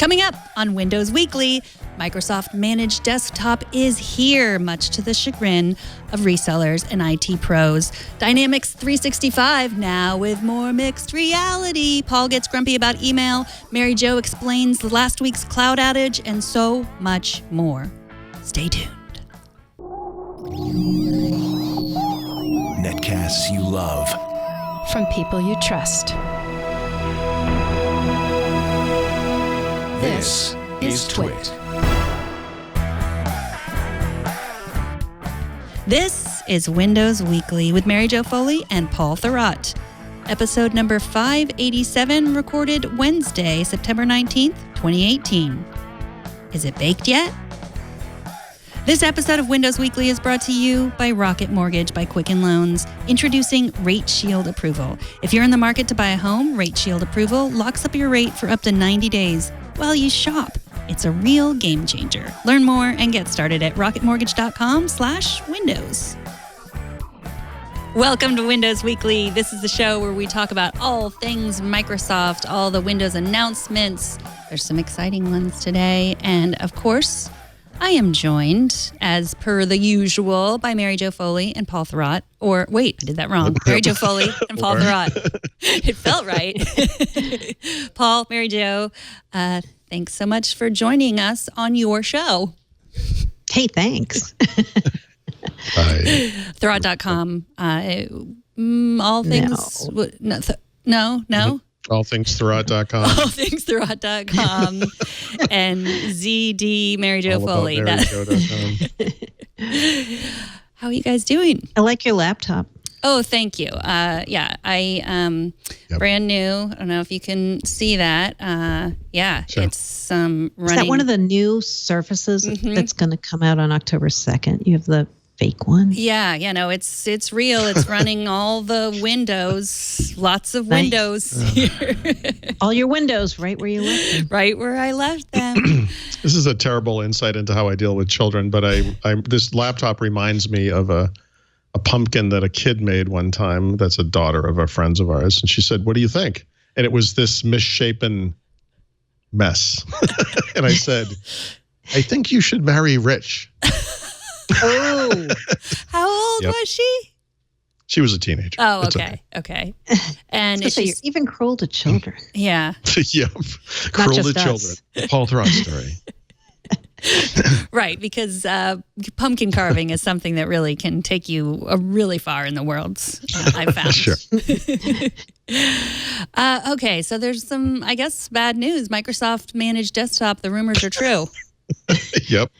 Coming up on Windows Weekly, Microsoft Managed Desktop is here, much to the chagrin of resellers and IT pros. Dynamics 365 now with more mixed reality. Paul gets grumpy about email. Mary Jo explains last week's cloud outage and so much more. Stay tuned. Netcasts you love. From people you trust. This is Twit. This is Windows Weekly with Mary Jo Foley and Paul Thurrott. Episode number 587, recorded Wednesday, September 19th, 2018. Is it baked yet? This episode of Windows Weekly is brought to you by Rocket Mortgage by Quicken Loans, introducing Rate Shield Approval. If you're in the market to buy a home, Rate Shield Approval locks up your rate for up to 90 days while you shop. It's a real game changer. Learn more and get started at rocketmortgage.com/windows. Welcome to Windows Weekly. This is the show where we talk about all things Microsoft, all the Windows announcements. There's some exciting ones today. And of course, I am joined, as per the usual, by Mary Jo Foley and Paul Thurrott. Or, wait, I did that wrong. Mary Jo Foley and Paul Thurrott. It felt right. Paul, Mary Jo, thanks so much for joining us on your show. Hey, thanks. Thurrott.com. All things... No. All things Thurrott.com. All things Thurrott.com. And ZD Mary Jo Foley. How are you guys doing? I like your laptop. Oh, thank you. I brand new. I don't know if you can see that. Sure. It's running. Is that one of the new Surfaces that's going to come out on October 2nd? You have the fake one? Yeah, no, it's real. It's running all the Windows, lots of Windows here. All your Windows right where you left them. Right where I left them. This is a terrible insight into how I deal with children, but this laptop reminds me of a pumpkin that a kid made one time. That's a daughter of a friends of ours. And she said, "What do you think?" And it was this misshapen mess. And I said, "I think you should marry rich." Oh. How old was she? She was a teenager. Oh, okay. And so you're even cruel to children. Yeah. Yep. Cruel to children. Paul Thurrott story. Right, because pumpkin carving is something that really can take you really far in the world, I've found. Sure. Okay, so there's some, I guess, bad news. Microsoft Managed Desktop, the rumors are true. Yep.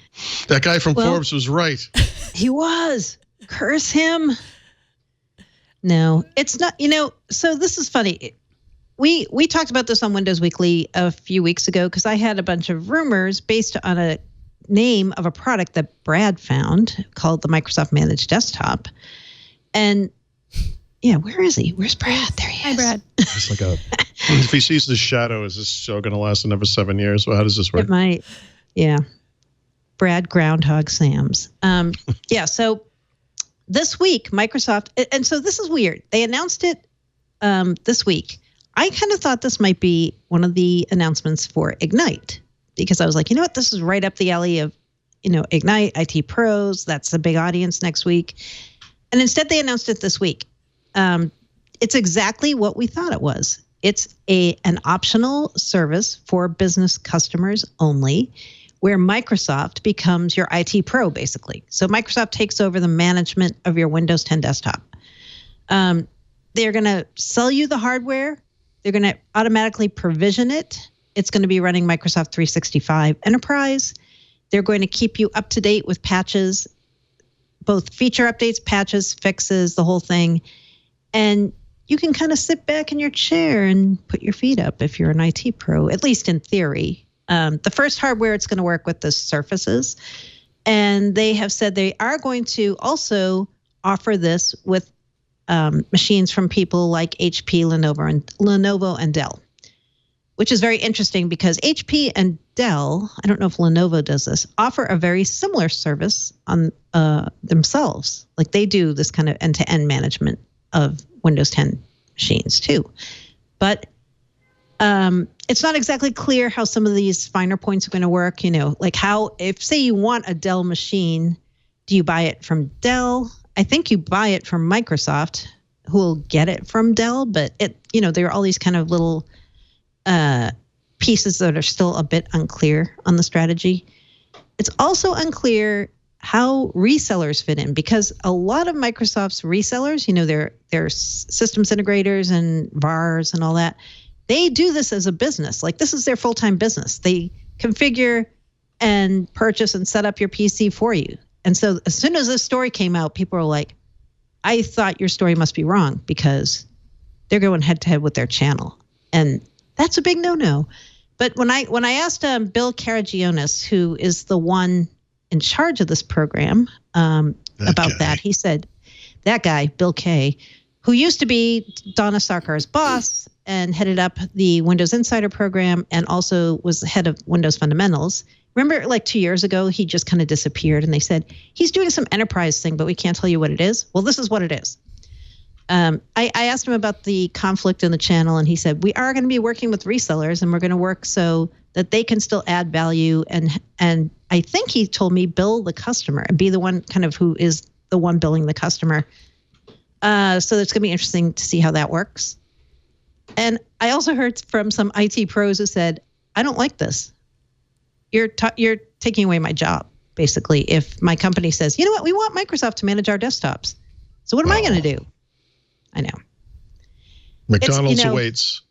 That guy from Forbes was right. He was. Curse him. No, it's not. So this is funny. We talked about this on Windows Weekly a few weeks ago because I had a bunch of rumors based on a name of a product that Brad found called the Microsoft Managed Desktop. And yeah, where is he? Where's Brad? There he is. Hi, Brad. It's like if he sees the shadow, is this show going to last another 7 years? Well, how does this work? It might. Yeah. Brad Groundhog Sams. So this week, Microsoft, and so this is weird. They announced it this week. I kind of thought this might be one of the announcements for Ignite because I was like, you know what? This is right up the alley of, Ignite, IT pros. That's a big audience next week. And instead they announced it this week. It's exactly what we thought it was. It's an optional service for business customers only, where Microsoft becomes your IT pro, basically. So Microsoft takes over the management of your Windows 10 desktop. They're going to sell you the hardware. They're going to automatically provision it. It's going to be running Microsoft 365 Enterprise. They're going to keep you up to date with patches, both feature updates, patches, fixes, the whole thing. And you can kind of sit back in your chair and put your feet up if you're an IT pro, at least in theory. The first hardware it's going to work with the Surfaces. And they have said they are going to also offer this with machines from people like HP, Lenovo, and Dell, which is very interesting because HP and Dell, I don't know if Lenovo does this, offer a very similar service on themselves. Like they do this kind of end-to-end management of Windows 10 machines too. But it's not exactly clear how some of these finer points are going to work. Like how, if say you want a Dell machine, do you buy it from Dell? I think you buy it from Microsoft, who will get it from Dell. But there are all these kind of little pieces that are still a bit unclear on the strategy. It's also unclear how resellers fit in, because a lot of Microsoft's resellers, their systems integrators and VARs and all that, they do this as a business. Like, this is their full-time business. They configure and purchase and set up your PC for you. And so as soon as this story came out, people were like, I thought your story must be wrong, because they're going head-to-head with their channel. And that's a big no-no. But when I asked Bill Karagionis, who is the one in charge of this program, about that, he said, that guy, Bill K., who used to be Donna Sarkar's boss and headed up the Windows Insider program and also was the head of Windows Fundamentals. Remember, like 2 years ago, he just kind of disappeared, and they said, he's doing some enterprise thing, but we can't tell you what it is. Well, this is what it is. I asked him about the conflict in the channel, and he said, we are going to be working with resellers, and we're going to work so that they can still add value. And I think he told me bill the customer and be the one kind of who is the one billing the customer. So it's going to be interesting to see how that works. And I also heard from some IT pros who said, I don't like this. You're taking away my job, basically, if my company says, you know what, we want Microsoft to manage our desktops. So what am I going to do? I know. McDonald's awaits.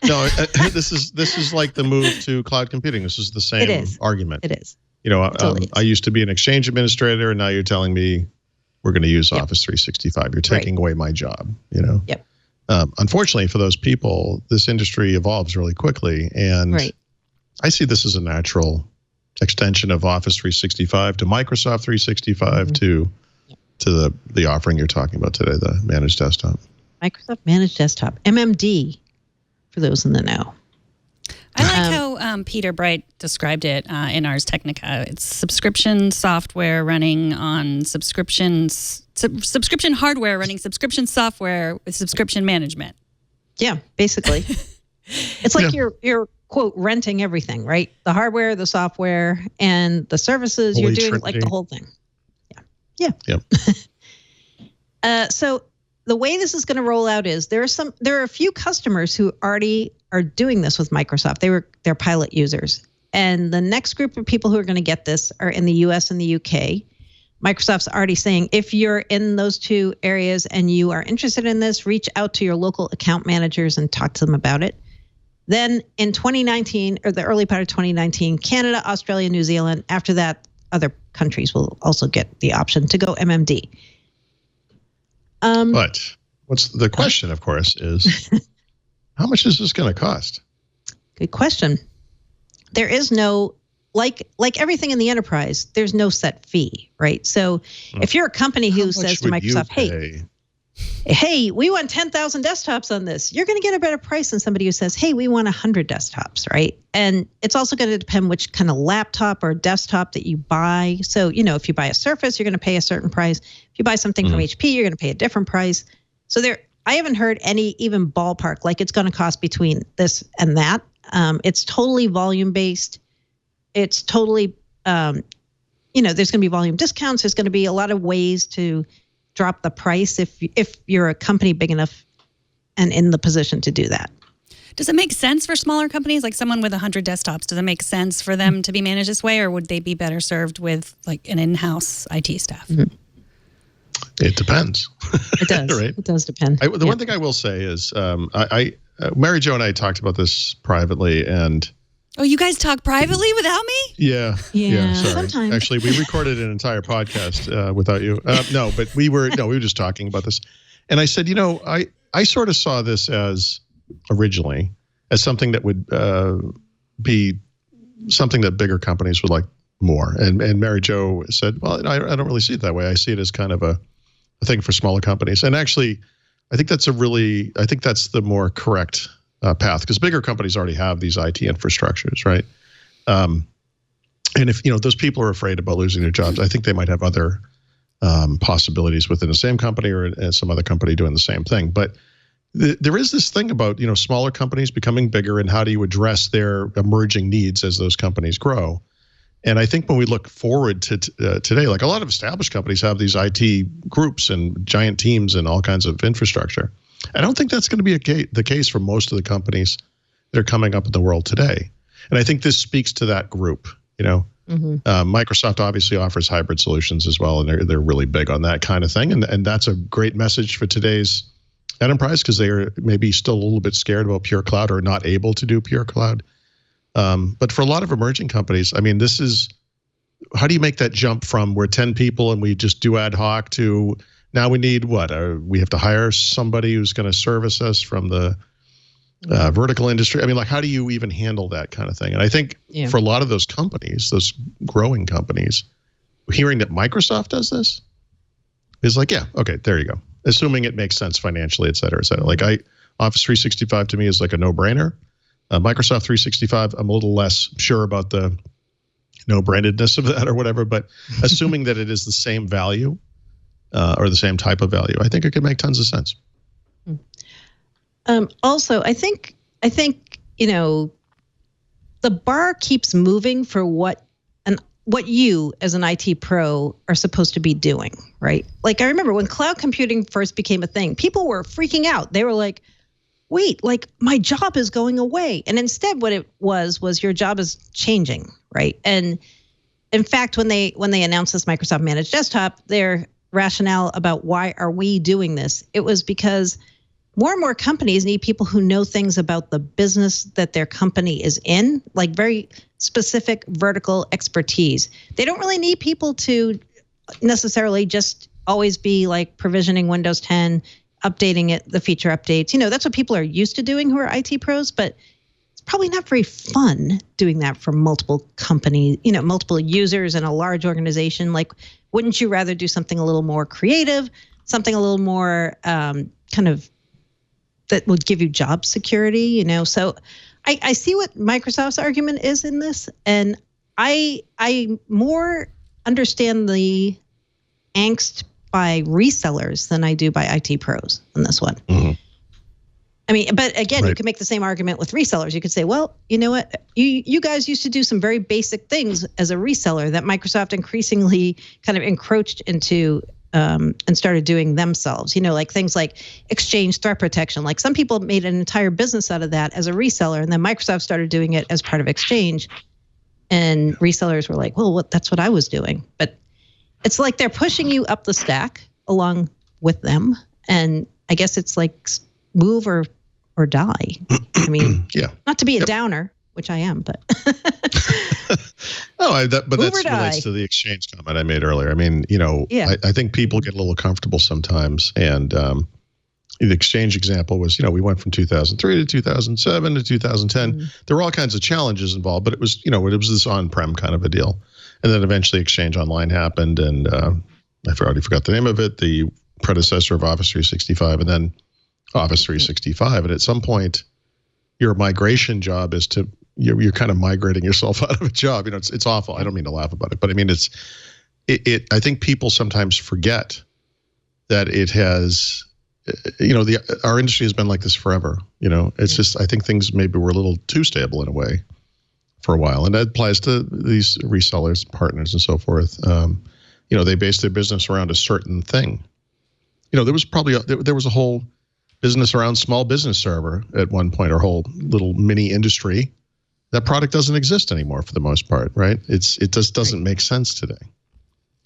No, this is like the move to cloud computing. This is the same argument. It is. Totally I used to be an Exchange administrator, and now you're telling me we're going to use Office 365. You're taking away my job. Yep. Unfortunately for those people, this industry evolves really quickly, and I see this as a natural extension of Office 365 to Microsoft 365 to the offering you're talking about today, the managed desktop. Microsoft Managed Desktop, MMD, for those in the know. I like how Peter Bright described it in Ars Technica. It's subscription software running on subscription hardware running subscription software with subscription management. Yeah, basically. It's like you're quote renting everything, right? The hardware, the software, and the services. Holy you're doing Trinity. Like the whole thing. Yeah. So the way this is going to roll out is there are a few customers who already are doing this with Microsoft. They're pilot users. And the next group of people who are going to get this are in the US and the UK. Microsoft's already saying, if you're in those two areas and you are interested in this, reach out to your local account managers and talk to them about it. Then in 2019, or the early part of 2019, Canada, Australia, New Zealand, after that, other countries will also get the option to go MMD. But what's the question, of course, is how much is this going to cost? Good question. There is no, like everything in the enterprise, there's no set fee, right? So if you're a company who says to Microsoft, hey, we want 10,000 desktops on this, you're going to get a better price than somebody who says, hey, we want 100 desktops, right? And it's also going to depend which kind of laptop or desktop that you buy. So, if you buy a Surface, you're going to pay a certain price. If you buy something from HP, you're going to pay a different price. So I haven't heard any even ballpark, like it's going to cost between this and that. It's totally volume-based. It's totally, there's going to be volume discounts. There's going to be a lot of ways to drop the price if you're a company big enough and in the position to do that. Does it make sense for smaller companies, like someone with 100 desktops? Does it make sense for them to be managed this way, or would they be better served with like an in-house IT staff? Mm-hmm. It depends. It does. Right? It does depend. The one thing I will say is, Mary Jo and I talked about this privately, and oh, you guys talk privately without me? Yeah. Sorry. Sometimes. Actually, we recorded an entire podcast without you. No, but we were just talking about this. And I said, I sort of saw this as originally as something that would be something that bigger companies would like more. And Mary Jo said, well, I don't really see it that way. I see it as kind of a thing for smaller companies. And actually, I think that's the more correct path, because bigger companies already have these IT infrastructures, right? And if those people are afraid about losing their jobs, I think they might have other possibilities within the same company or some other company doing the same thing. But there is this thing about, smaller companies becoming bigger and how do you address their emerging needs as those companies grow. And I think when we look forward to today, like a lot of established companies have these IT groups and giant teams and all kinds of infrastructure. I don't think that's going to be the case for most of the companies that are coming up in the world today. And I think this speaks to that group. Microsoft obviously offers hybrid solutions as well, and they're really big on that kind of thing. And that's a great message for today's enterprise because they are maybe still a little bit scared about pure cloud or not able to do pure cloud. But for a lot of emerging companies, I mean, this is, how do you make that jump from we're 10 people and we just do ad hoc to now we need what? We have to hire somebody who's going to service us from the vertical industry. I mean, like, how do you even handle that kind of thing? And I think for a lot of those companies, those growing companies, hearing that Microsoft does this is like, yeah, okay, there you go. Assuming it makes sense financially, et cetera, et cetera. Like Office 365 to me is like a no-brainer. Microsoft 365, I'm a little less sure about the no-brandedness of that or whatever, but assuming that it is the same value or the same type of value, I think it could make tons of sense. Also, I think the bar keeps moving for what you as an IT pro are supposed to be doing, right? Like I remember when cloud computing first became a thing, people were freaking out. They were like, wait, like my job is going away. And instead what it was your job is changing, right? And in fact, when they announced this Microsoft Managed Desktop, their rationale about why are we doing this, it was because more and more companies need people who know things about the business that their company is in, like very specific vertical expertise. They don't really need people to necessarily just always be like provisioning Windows 10, updating it, the feature updates. That's what people are used to doing who are IT pros, but it's probably not very fun doing that for multiple companies, multiple users in a large organization. Like, wouldn't you rather do something a little more creative, something a little more kind of that would give you job security, So I see what Microsoft's argument is in this, and I more understand the angst by resellers than I do by IT pros in this one. Mm-hmm. I mean, but again, right. You can make the same argument with resellers. You could say, well, you know what? You guys used to do some very basic things as a reseller that Microsoft increasingly kind of encroached into and started doing themselves, like things like Exchange threat protection. Like some people made an entire business out of that as a reseller, and then Microsoft started doing it as part of Exchange. And resellers were like, well, that's what I was doing. But it's like they're pushing you up the stack along with them. And I guess it's like move or die. I mean, not to be a downer, which I am, but. That relates to the Exchange comment I made earlier. I mean, I think people get a little comfortable sometimes. And the Exchange example was, we went from 2003 to 2007 to 2010. Mm-hmm. There were all kinds of challenges involved, but it was, it was this on-prem kind of a deal. And then eventually Exchange Online happened, and I already forgot the name of it, the predecessor of Office 365, and then Office 365. And at some point, your migration job is to you're kind of migrating yourself out of a job. It's awful. I don't mean to laugh about it, but I mean I think people sometimes forget that it has, our industry has been like this forever. It's just, I think things maybe were a little too stable in a way for a while, and that applies to these resellers, partners, and so forth. They base their business around a certain thing. There was a whole business around small business server at one point, or whole little mini industry. That product doesn't exist anymore for the most part, right? It just doesn't make sense today.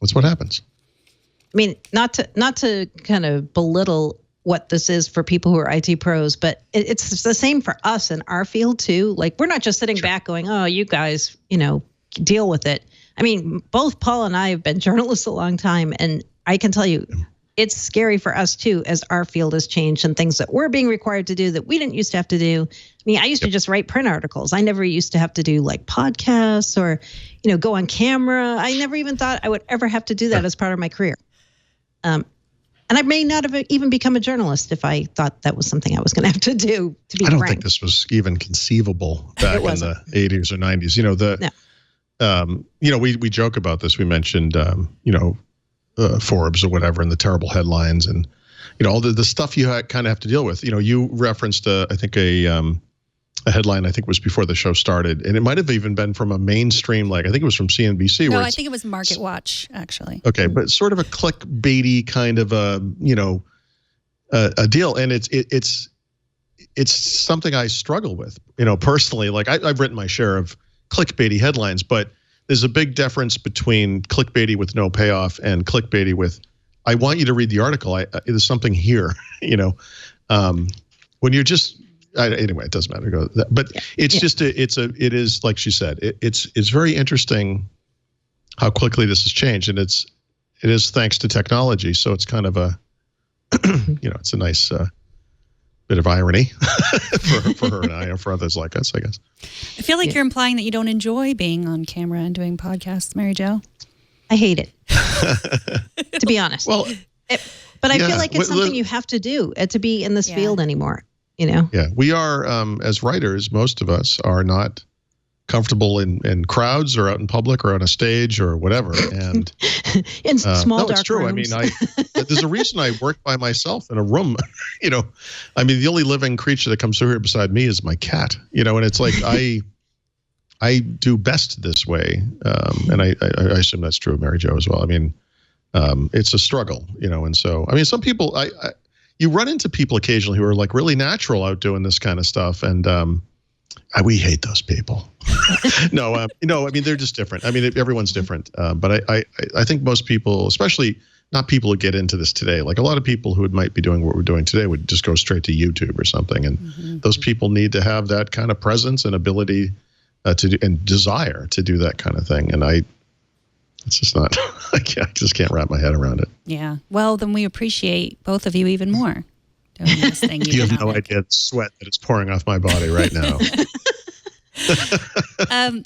That's what happens. I mean, not to kind of belittle what this is for people who are IT pros, but it's the same for us in our field too. Like, we're not just sitting back going, oh, you guys, deal with it. I mean, both Paul and I have been journalists a long time, and I can tell you, it's scary for us too, as our field has changed and things that we're being required to do that we didn't used to have to do. I mean, I used to just write print articles. I never used to have to do like podcasts or, go on camera. I never even thought I would ever have to do that as part of my career. And I may not have even become a journalist if I thought that was something I was going to have to do, to be frank. I don't think this was even conceivable back in the 80s or 90s. We joke about this. We mentioned, Forbes or whatever, and the terrible headlines. And, all the stuff you kind of have to deal with. You referenced, I think, a headline, I think was before the show started, and it might have even been from a mainstream, I think it was from CNBC. No, I think it was Market Watch, actually. Okay, but sort of a clickbaity kind of a deal, and it's something I struggle with, personally. I've written my share of clickbaity headlines, but there's a big difference between clickbaity with no payoff and clickbaity with, I want you to read the article. There's something here, when you're just. Anyway, it doesn't matter. But it's just it is like she said. It's very interesting how quickly this has changed, and it is thanks to technology. So it's kind of it's a nice bit of irony for her and I, and for others like us, I guess. I feel like you're implying that you don't enjoy being on camera and doing podcasts, Mary Jo. I hate it, to be honest. Well, but I feel like it's something you have to do to be in this field anymore. Yeah, we are, as writers, most of us are not comfortable in crowds or out in public or on a stage or whatever. And in small dark it's true. rooms. I mean, there's a reason I work by myself in a room. I mean, the only living creature that comes through here beside me is my cat. And it's like I do best this way. And I assume that's true of Mary Jo as well. I mean, it's a struggle, and so, I mean, some people, you run into people occasionally who are really natural out doing this kind of stuff, and we hate those people. No, I mean, they're just different. I mean, everyone's different, but I think most people, especially not people who get into this today, a lot of people who might be doing what we're doing today would just go straight to YouTube or something, and those people need to have that kind of presence and ability and desire to do that kind of thing, and it's just not, I just can't wrap my head around it. Yeah. Well, then we appreciate both of you even more doing this thing. You have no idea the sweat that is pouring off my body right now.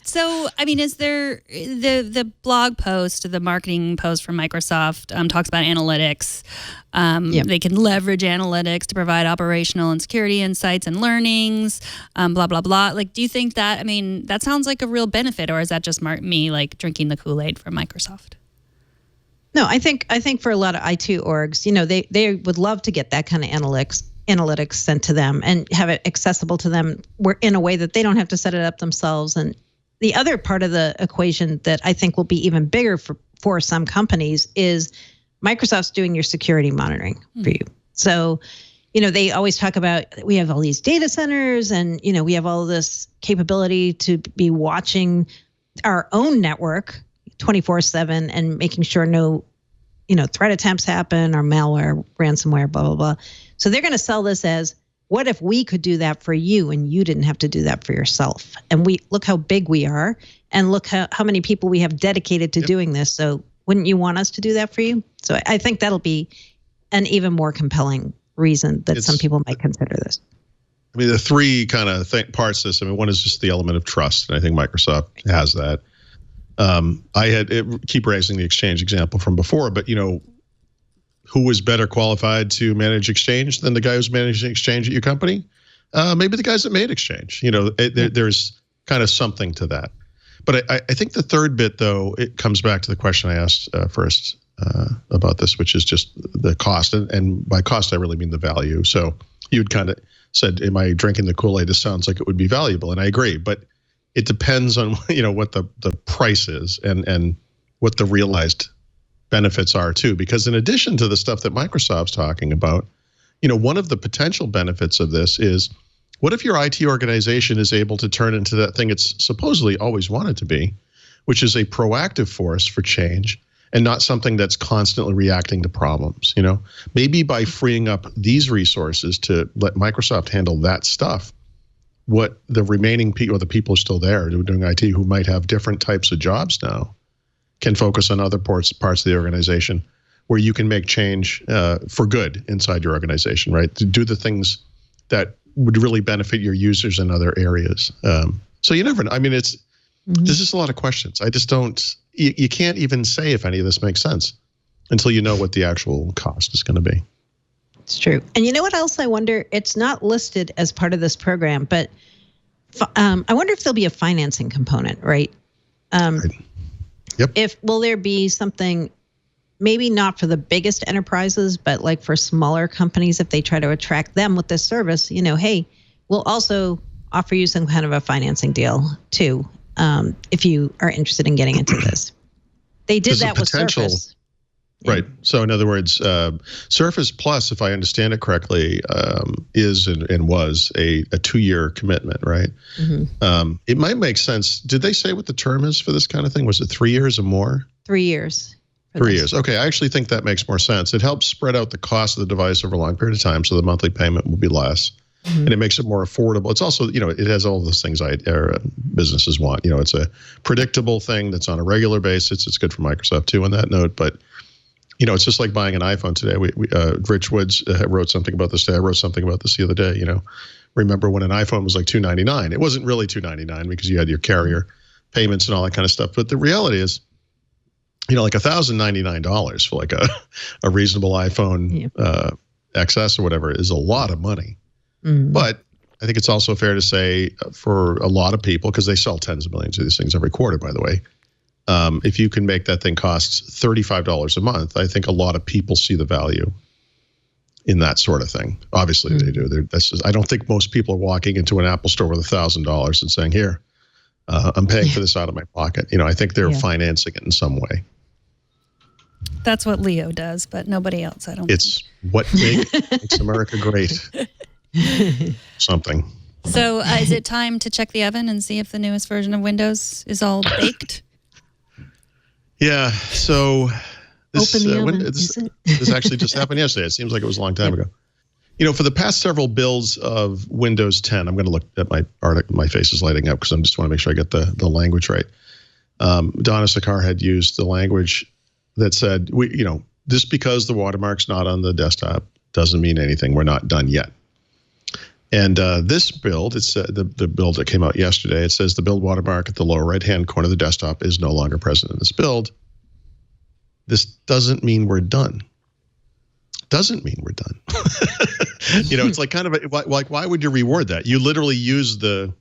So, I mean, is there the blog post, the marketing post from Microsoft talks about analytics. They can leverage analytics to provide operational and security insights and learnings, blah, blah, blah. Do you think that, I mean, that sounds like a real benefit, or is that just me drinking the Kool-Aid from Microsoft? No, I think for a lot of IT orgs, they would love to get that kind of analytics sent to them and have it accessible to them in a way that they don't have to set it up themselves. And the other part of the equation that I think will be even bigger for some companies is Microsoft's doing your security monitoring for you. So, they always talk about, we have all these data centers and, we have all this capability to be watching our own network 24/7 and making sure no, threat attempts happen or malware, ransomware, blah, blah, blah. So they're going to sell this as, what if we could do that for you and you didn't have to do that for yourself? And look how big we are, and look how many people we have dedicated to doing this. So wouldn't you want us to do that for you? So I think that'll be an even more compelling reason that some people might consider this. I mean, the three kind of parts to this. I mean, one is just the element of trust, and I think Microsoft has that. Keep raising the Exchange example from before, but who was better qualified to manage Exchange than the guy who's managing Exchange at your company? Maybe the guys that made Exchange. There's kind of something to that. But I think the third bit, though, it comes back to the question I asked first about this, which is just the cost. And by cost, I really mean the value. So you'd kind of said, am I drinking the Kool-Aid? This sounds like it would be valuable. And I agree. But it depends on, what the price is and what the realized benefits are too. Because in addition to the stuff that Microsoft's talking about, one of the potential benefits of this is, what if your IT organization is able to turn into that thing it's supposedly always wanted to be, which is a proactive force for change and not something that's constantly reacting to problems? Maybe by freeing up these resources to let Microsoft handle that stuff, what the remaining people, or the people still there doing IT who might have different types of jobs now, can focus on other parts of the organization where you can make change for good inside your organization, right? To do the things that would really benefit your users in other areas. So you never know. I mean, there's just a lot of questions. I just you can't even say if any of this makes sense until you know what the actual cost is going to be. It's true. And you know what else I wonder? It's not listed as part of this program, but I wonder if there'll be a financing component, right? Right. Yep. Will there be something maybe not for the biggest enterprises, but like for smaller companies, if they try to attract them with this service, hey, we'll also offer you some kind of a financing deal too, if you are interested in getting into this. They did that with Surface. Right. So in other words, Surface Plus, if I understand it correctly, is and was a 2-year commitment, right? Mm-hmm. It might make sense. Did they say what the term is for this kind of thing? Was it 3 years or more? 3 years. 3 years. Okay. I actually think that makes more sense. It helps spread out the cost of the device over a long period of time, so the monthly payment will be less. Mm-hmm. And it makes it more affordable. It's also, it has all those things businesses want. It's a predictable thing that's on a regular basis. It's good for Microsoft too on that note, but it's just like buying an iPhone today. Rich Woods wrote something about this today. I wrote something about this the other day. Remember when an iPhone was like $299? It wasn't really $299 because you had your carrier payments and all that kind of stuff. But the reality is, like $1,099 for like a reasonable iPhone XS or whatever is a lot of money. Mm-hmm. But I think it's also fair to say for a lot of people, because they sell tens of millions of these things every quarter, by the way. If you can make that thing cost $35 a month, I think a lot of people see the value in that sort of thing. Obviously, they do. I don't think most people are walking into an Apple store with $1,000 and saying, "Here, I'm paying for this out of my pocket." I think they're financing it in some way. That's what Leo does, but nobody else. I don't. It's what makes America great. Something. So, is it time to check the oven and see if the newest version of Windows is all baked? Yeah, so this actually just happened yesterday. It seems like it was a long time ago. For the past several builds of Windows 10, I'm going to look at my article. My face is lighting up because I just want to make sure I get the language right. Donna Sakar had used the language that said, just because the watermark's not on the desktop doesn't mean anything. We're not done yet. And this build, it's the build that came out yesterday. It says the build watermark at the lower right-hand corner of the desktop is no longer present in this build. This doesn't mean we're done. Doesn't mean we're done. It's like kind of like why would you reward that? You literally use the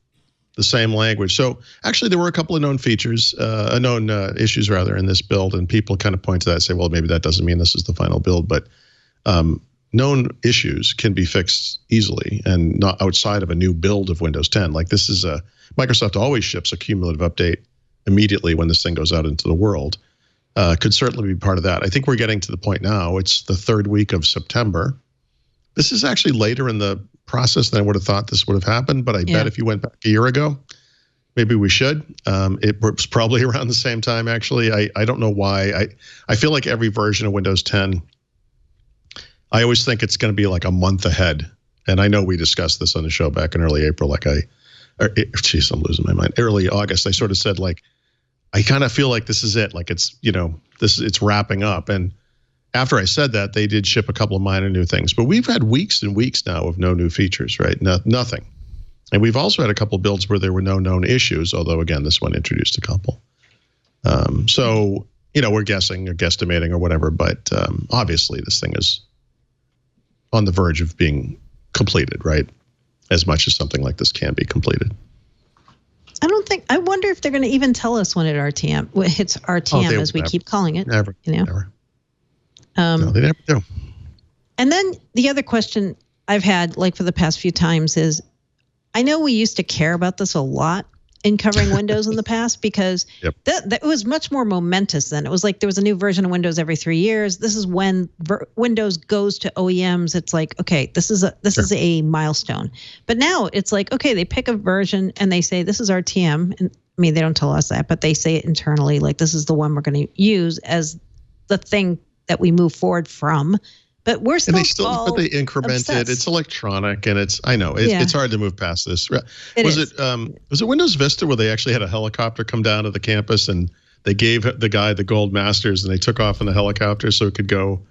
same language. So actually, there were a couple of known features, issues rather, in this build, and people kind of point to that and say, well, maybe that doesn't mean this is the final build, but. Known issues can be fixed easily and not outside of a new build of Windows 10. Like this is Microsoft always ships a cumulative update immediately when this thing goes out into the world. Could certainly be part of that. I think we're getting to the point now. It's the 3rd week of September. This is actually later in the process than I would have thought this would have happened. But I bet if you went back a year ago, maybe we should. It was probably around the same time, actually. I don't know why. I feel like every version of Windows 10, I always think it's going to be like a month ahead. And I know we discussed this on the show back in early April. I'm losing my mind. Early August, I sort of said, I kind of feel like this is it. Like it's, it's wrapping up. And after I said that, they did ship a couple of minor new things. But we've had weeks and weeks now of no new features, right? Nothing. And we've also had a couple of builds where there were no known issues, although, again, this one introduced a couple. So, we're guessing or guesstimating or whatever. But obviously, this thing is on the verge of being completed, right? As much as something like this can be completed. I wonder if they're going to even tell us when it hits RTM, as we keep calling it. Never. No, they never do. And then the other question I've had, for the past few times, is I know we used to care about this a lot in covering Windows in the past because that was much more momentous then. It was like there was a new version of Windows every 3 years. This is when Windows goes to OEMs. It's like, okay, this is a milestone. But now it's like, okay, they pick a version and they say this is RTM. And I mean, they don't tell us that, but they say it internally, like this is the one we're going to use as the thing that we move forward from. But we're still but they increment it. It's electronic, and it's hard to move past this. Was it Windows Vista where they actually had a helicopter come down to the campus and they gave the guy the gold masters and they took off in the helicopter so it could go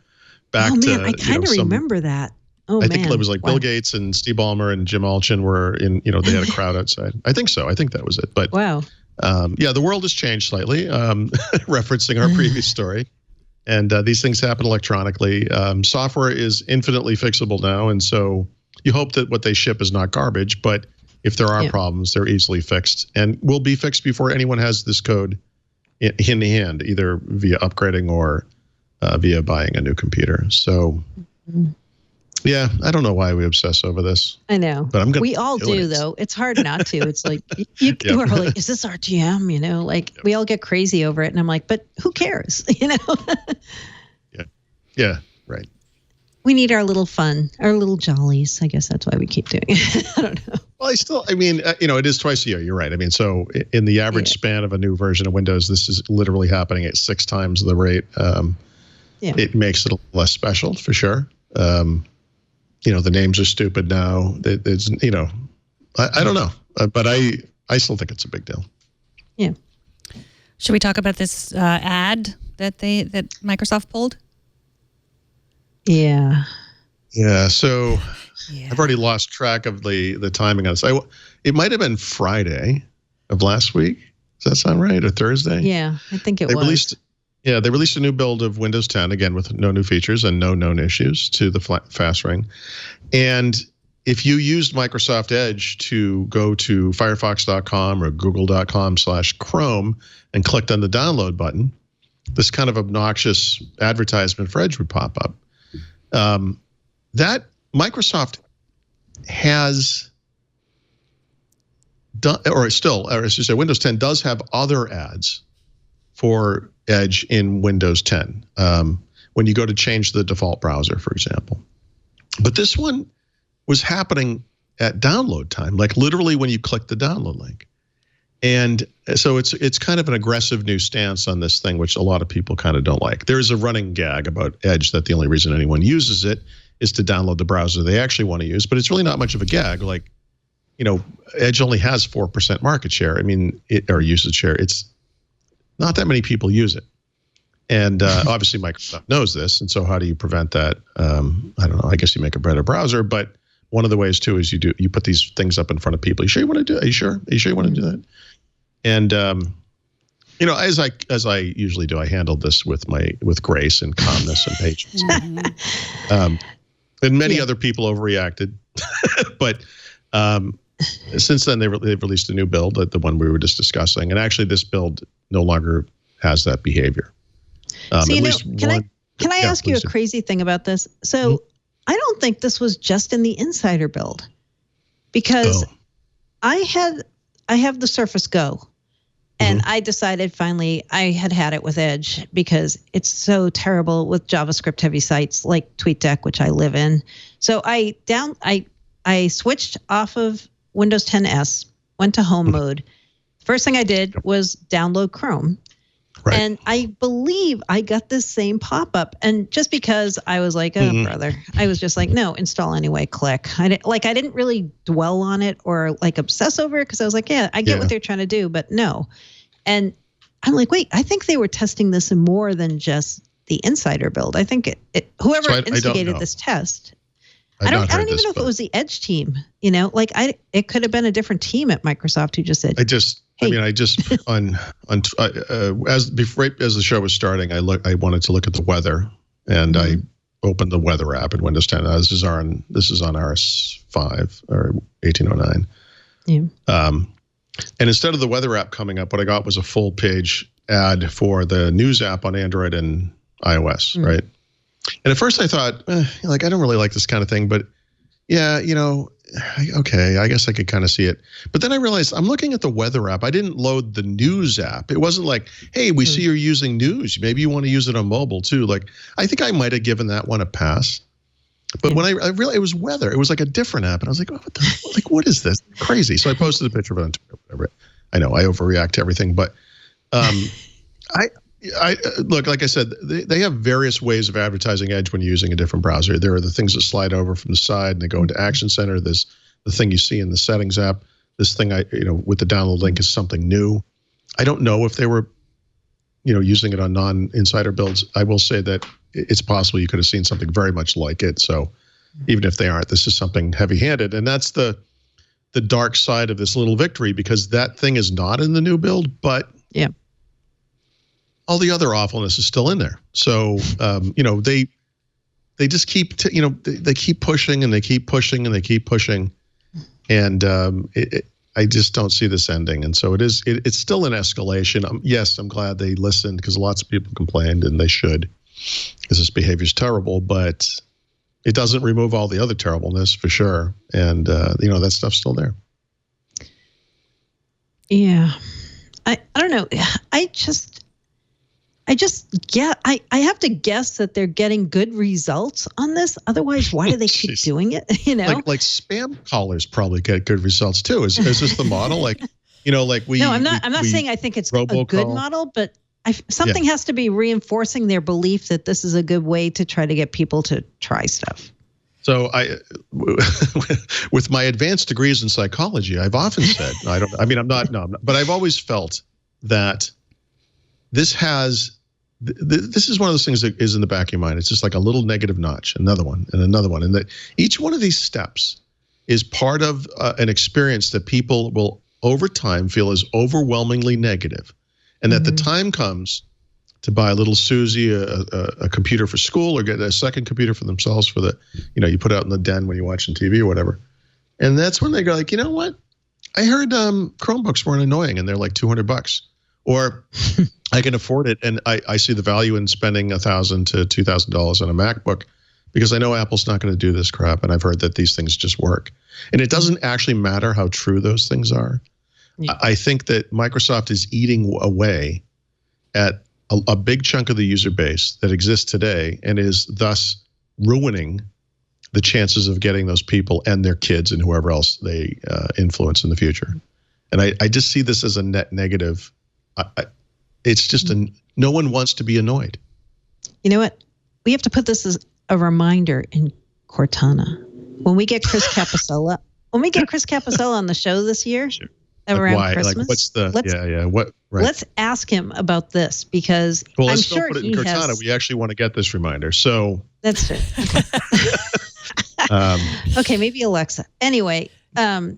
back to. I kind of remember that. I think it was like Bill Gates and Steve Ballmer and Jim Alchin were in. They had a crowd outside. I think so. I think that was it. But wow. The world has changed slightly. Referencing our previous story. And these things happen electronically. Software is infinitely fixable now. And so you hope that what they ship is not garbage. But if there are problems, they're easily fixed and will be fixed before anyone has this code in hand, either via upgrading or via buying a new computer. So, yeah, I don't know why we obsess over this. I know. But we all do, though. It's hard not to. It's like, we're like, is this RTM? You know, like we all get crazy over it. And I'm like, but who cares? You know? Yeah, right. We need our little fun, our little jollies. I guess that's why we keep doing it. I don't know. Well, it is twice a year. You're right. I mean, so in the average span of a new version of Windows, this is literally happening at 6 times the rate. It makes it less special for sure. The names are stupid now. It's, I don't know, but I still think it's a big deal. Yeah. Should we talk about this ad that Microsoft pulled? Yeah. Yeah. So I've already lost track of the timing on this. It might have been Friday of last week. Does that sound right? Or Thursday? Yeah, I think they released a new build of Windows 10, again, with no new features and no known issues to the fast ring. And if you used Microsoft Edge to go to firefox.com or google.com/Chrome and clicked on the download button, this kind of obnoxious advertisement for Edge would pop up. That Microsoft has done, Windows 10 does have other ads for Edge in Windows 10 when you go to change the default browser, for example. But this one was happening at download time, like literally when you click the download link. And so it's kind of an aggressive new stance on this thing, which a lot of people kind of don't like. There is a running gag about Edge that the only reason anyone uses it is to download the browser they actually want to use, but it's really not much of a gag. Like, Edge only has 4% market share. I mean, or usage share. It's not that many people use it. And obviously Microsoft knows this. And so how do you prevent that? I don't know. I guess you make a better browser, but one of the ways too is you put these things up in front of people. You sure you want to do it? Are you sure you want to do that? And as I usually do, I handled this with grace and calmness and patience. And many other people overreacted, but since then they've released a new build, the one we were just discussing, and actually this build no longer has that behavior. Can I ask you a crazy thing about this? So I don't think this was just in the Insider build, because I have the Surface Go. And I decided finally I had it with Edge because it's so terrible with JavaScript heavy sites like TweetDeck, which I live in. So I switched off of Windows 10S, went to home mode. First thing I did was download Chrome. Right. And I believe I got this same pop-up. And just because I was like, oh, brother, I was just like, no, install anyway, click. I didn't really dwell on it or like obsess over it because I was like, yeah, I get what they're trying to do, but no. And I'm like, wait, I think they were testing this in more than just the Insider build. I think whoever instigated this test, I don't even know if it was the Edge team. It could have been a different team at Microsoft who just said, right as the show was starting, I wanted to look at the weather, and I opened the weather app in Windows 10. This is on RS5 or 1809. Yeah. And instead of the weather app coming up, what I got was a full page ad for the news app on Android and iOS, right? And at first I thought, I don't really like this kind of thing, but yeah, okay, I guess I could kind of see it. But then I realized I'm looking at the weather app. I didn't load the news app. It wasn't like, hey, we see you're using news. Maybe you want to use it on mobile too. Like, I think I might have given that one a pass. But when I realized it was weather, it was like a different app. And I was like, what is this? Crazy. So I posted a picture of it on Twitter, whatever. I know I overreact to everything, but I look, like I said, they have various ways of advertising Edge when you're using a different browser. There are the things that slide over from the side and they go into Action Center. There's the thing you see in the settings app. This thing with the download link is something new. I don't know if they were, using it on non-Insider builds. I will say that it's possible you could have seen something very much like it. So even if they aren't, this is something heavy-handed. And that's the dark side of this little victory, because that thing is not in the new build, but all the other awfulness is still in there. So, they just keep, they keep pushing and they keep pushing and they keep pushing. And I just don't see this ending. And so it's still an escalation. Yes, I'm glad they listened, because lots of people complained, and they should. because this behavior is terrible, but it doesn't remove all the other terribleness for sure. And, that stuff's still there. Yeah. I don't know. I have to guess that they're getting good results on this. Otherwise, why do they keep doing it? Like spam callers probably get good results too. Is this the model? Like we. No, I'm not saying I think it's a good model, but something has to be reinforcing their belief that this is a good way to try to get people to try stuff. So with my advanced degrees in psychology, I've often said, but I've always felt that this is one of those things that is in the back of your mind. It's just like a little negative notch, another one, and another one. And that each one of these steps is part of an experience that people will over time feel is overwhelmingly negative. And that the time comes to buy little Susie a computer for school or get a second computer for themselves for the, you put out in the den when you're watching TV or whatever. And that's when they go like, you know what? I heard Chromebooks weren't annoying and they're like $200. Or I can afford it and I see the value in spending $1,000 to $2,000 on a MacBook because I know Apple's not going to do this crap. And I've heard that these things just work. And it doesn't actually matter how true those things are. Yeah. I think that Microsoft is eating away at a big chunk of the user base that exists today and is thus ruining the chances of getting those people and their kids and whoever else they influence in the future. And I just see this as a net negative. It's just no one wants to be annoyed. You know what? We have to put this as a reminder in Cortana. When we get Chris Capossela, on the show this year, sure. Around like Christmas, like what's the Let's ask him about this because I'm sure put it in Cortana. We actually want to get this reminder. So that's true. Okay, maybe Alexa. Anyway, I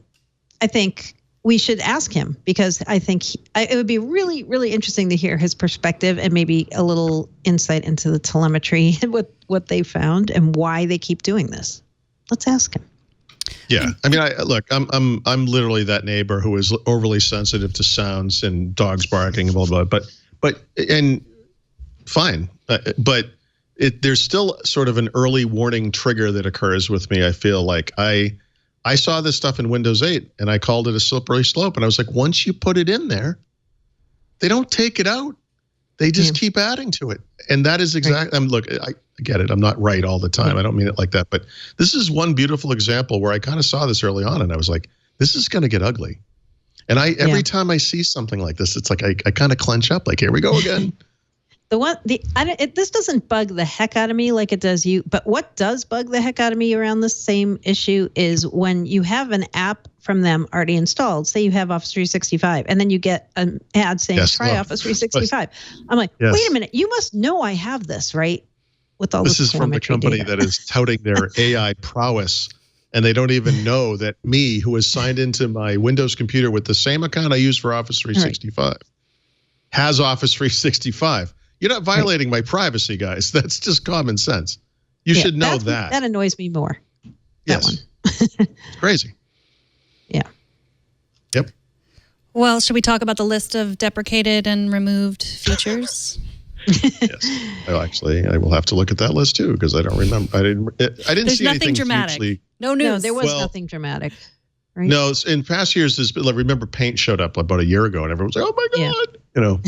think we should ask him because I think it would be really, really interesting to hear his perspective and maybe a little insight into the telemetry and what they found and why they keep doing this. Let's ask him. Yeah, I mean, I'm literally that neighbor who is overly sensitive to sounds and dogs barking and blah blah. But fine, but there's still sort of an early warning trigger that occurs with me. I feel like I saw this stuff in Windows 8 and I called it a slippery slope, and I was like, once you put it in there, they don't take it out. They just keep adding to it, and that is exactly. Look, I get it. I'm not right all the time. I don't mean it like that. But this is one beautiful example where I kind of saw this early on and I was like, this is going to get ugly. And every time I see something like this, it's like I kind of clench up like, here we go again. This doesn't bug the heck out of me like it does you. But what does bug the heck out of me around this same issue is when you have an app from them already installed. Say you have Office 365 and then you get an ad saying, try Office 365. I'm like, wait a minute. You must know I have this, right? With all this is from the company that is touting their AI prowess, and they don't even know that me, who is signed into my Windows computer with the same account I use for Office 365, has Office 365. You're not violating my privacy, guys. That's just common sense. You should know that. That annoys me more. That one. It's crazy. Yeah. Yep. Well, should we talk about the list of deprecated and removed features? Yes. I will have to look at that list too because I don't remember. I didn't There's see nothing anything dramatic. Hugely, no news. No, there was nothing dramatic. Right? No, in past years, remember Paint showed up about a year ago, and everyone was like, "Oh my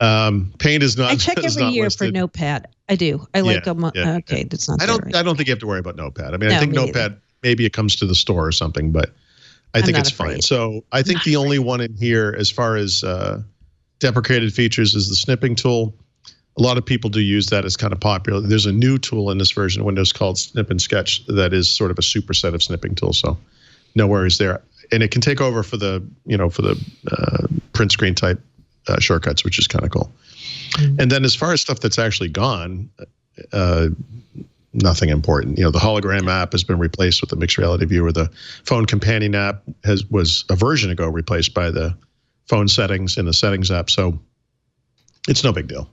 god!" Paint is not. I check every year listed. for Notepad. I do. I like them. Okay, that's not. I don't think you have to worry about Notepad. I mean, I think Notepad maybe it comes to the store or something, but I think it's fine. So I think the only one in here, as far as deprecated features, is the snipping tool. A lot of people do use that as kind of popular. There's a new tool in this version of Windows called Snip and Sketch that is sort of a superset of snipping tool. So no worries there. And it can take over for the print screen type shortcuts, which is kind of cool. Mm-hmm. And then as far as stuff that's actually gone, nothing important. The hologram app has been replaced with the mixed reality viewer. The phone companion app was a version ago replaced by the phone settings in the settings app. So it's no big deal.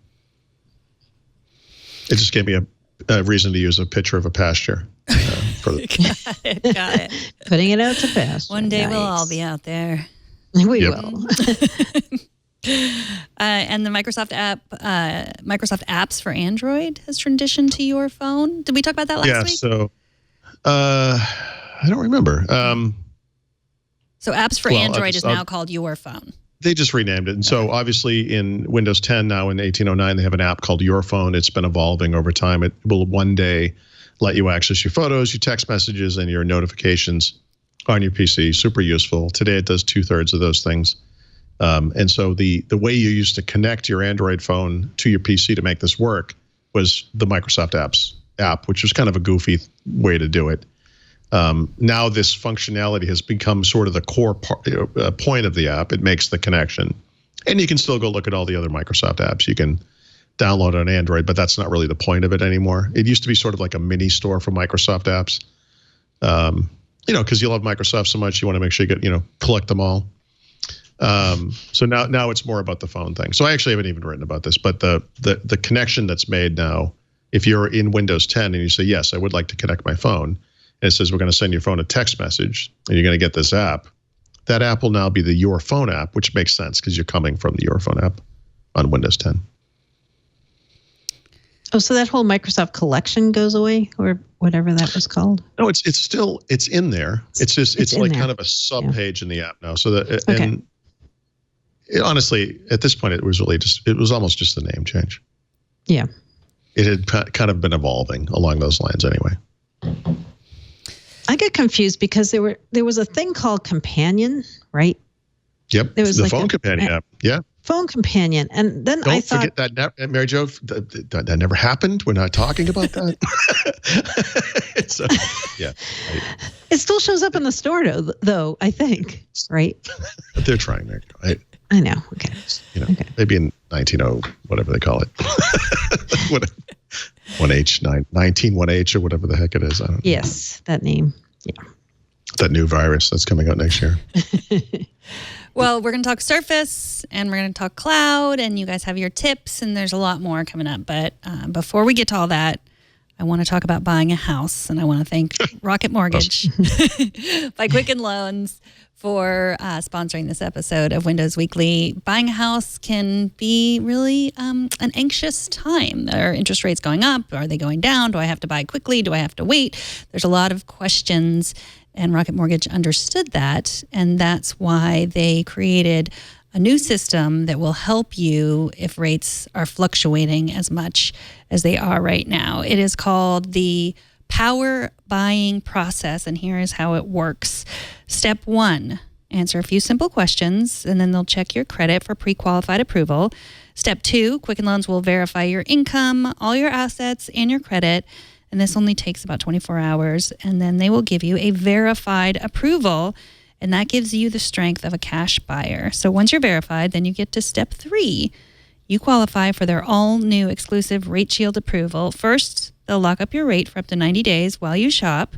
It just gave me a reason to use a picture of a pasture. Got it. Putting it out to pasture. One day we'll all be out there. We will. And the Microsoft Apps for Android has transitioned to your phone. Did we talk about that last week? So I don't remember. So Apps for Android is now called Your Phone. They just renamed it. And so obviously in Windows 10 now in 1809, they have an app called Your Phone. It's been evolving over time. It will one day let you access your photos, your text messages, and your notifications on your PC. Super useful. Today it does 2/3 of those things. And so the way you used to connect your Android phone to your PC to make this work was the Microsoft Apps app, which was kind of a goofy way to do it. Now this functionality has become sort of the core point of the app. It makes the connection. And you can still go look at all the other Microsoft apps you can download on Android, but that's not really the point of it anymore. It used to be sort of like a mini store for Microsoft apps. Because you love Microsoft so much, you want to make sure you get, collect them all. So now it's more about the phone thing. So I actually haven't even written about this, but the connection that's made now, if you're in Windows 10 and you say, yes, I would like to connect my phone, and it says we're going to send your phone a text message and you're going to get this app, that app will now be the Your Phone app, which makes sense because you're coming from the Your Phone app on Windows 10. Oh, so that whole Microsoft collection goes away, or whatever that was called? No, it's in there. It's like kind of a sub page in the app now. So that and honestly, at this point, it was almost just a name change. Yeah, it had kind of been evolving along those lines anyway. I get confused because there was a thing called Companion, right? Yep, there was the phone companion app. Yeah. Phone companion, and then I thought, don't forget that, Mary Jo, that never happened. We're not talking about that. It still shows up in the store, though. I think, right? They're trying, Mary Jo. I know. Okay. Maybe in 190 whatever they call it, 1H or whatever the heck it is. I don't know. Yes, that name. Yeah. That new virus that's coming out next year. Well, we're going to talk Surface, and we're going to talk cloud, and you guys have your tips, and there's a lot more coming up. But before we get to all that, I want to talk about buying a house, and I want to thank Rocket Mortgage by Quicken Loans for sponsoring this episode of Windows Weekly. Buying a house can be really an anxious time. Are interest rates going up? Are they going down? Do I have to buy quickly? Do I have to wait? There's a lot of questions. And Rocket Mortgage understood that, and that's why they created a new system that will help you if rates are fluctuating as much as they are right now. It is called the Power Buying Process, and here is how it works. Step 1, answer a few simple questions, and then they'll check your credit for pre-qualified approval. Step 2, Quicken Loans will verify your income, all your assets, and your credit. And this only takes about 24 hours. And then they will give you a verified approval. And that gives you the strength of a cash buyer. So once you're verified, then you get to step 3. You qualify for their all-new exclusive Rate Shield approval. First, they'll lock up your rate for up to 90 days while you shop.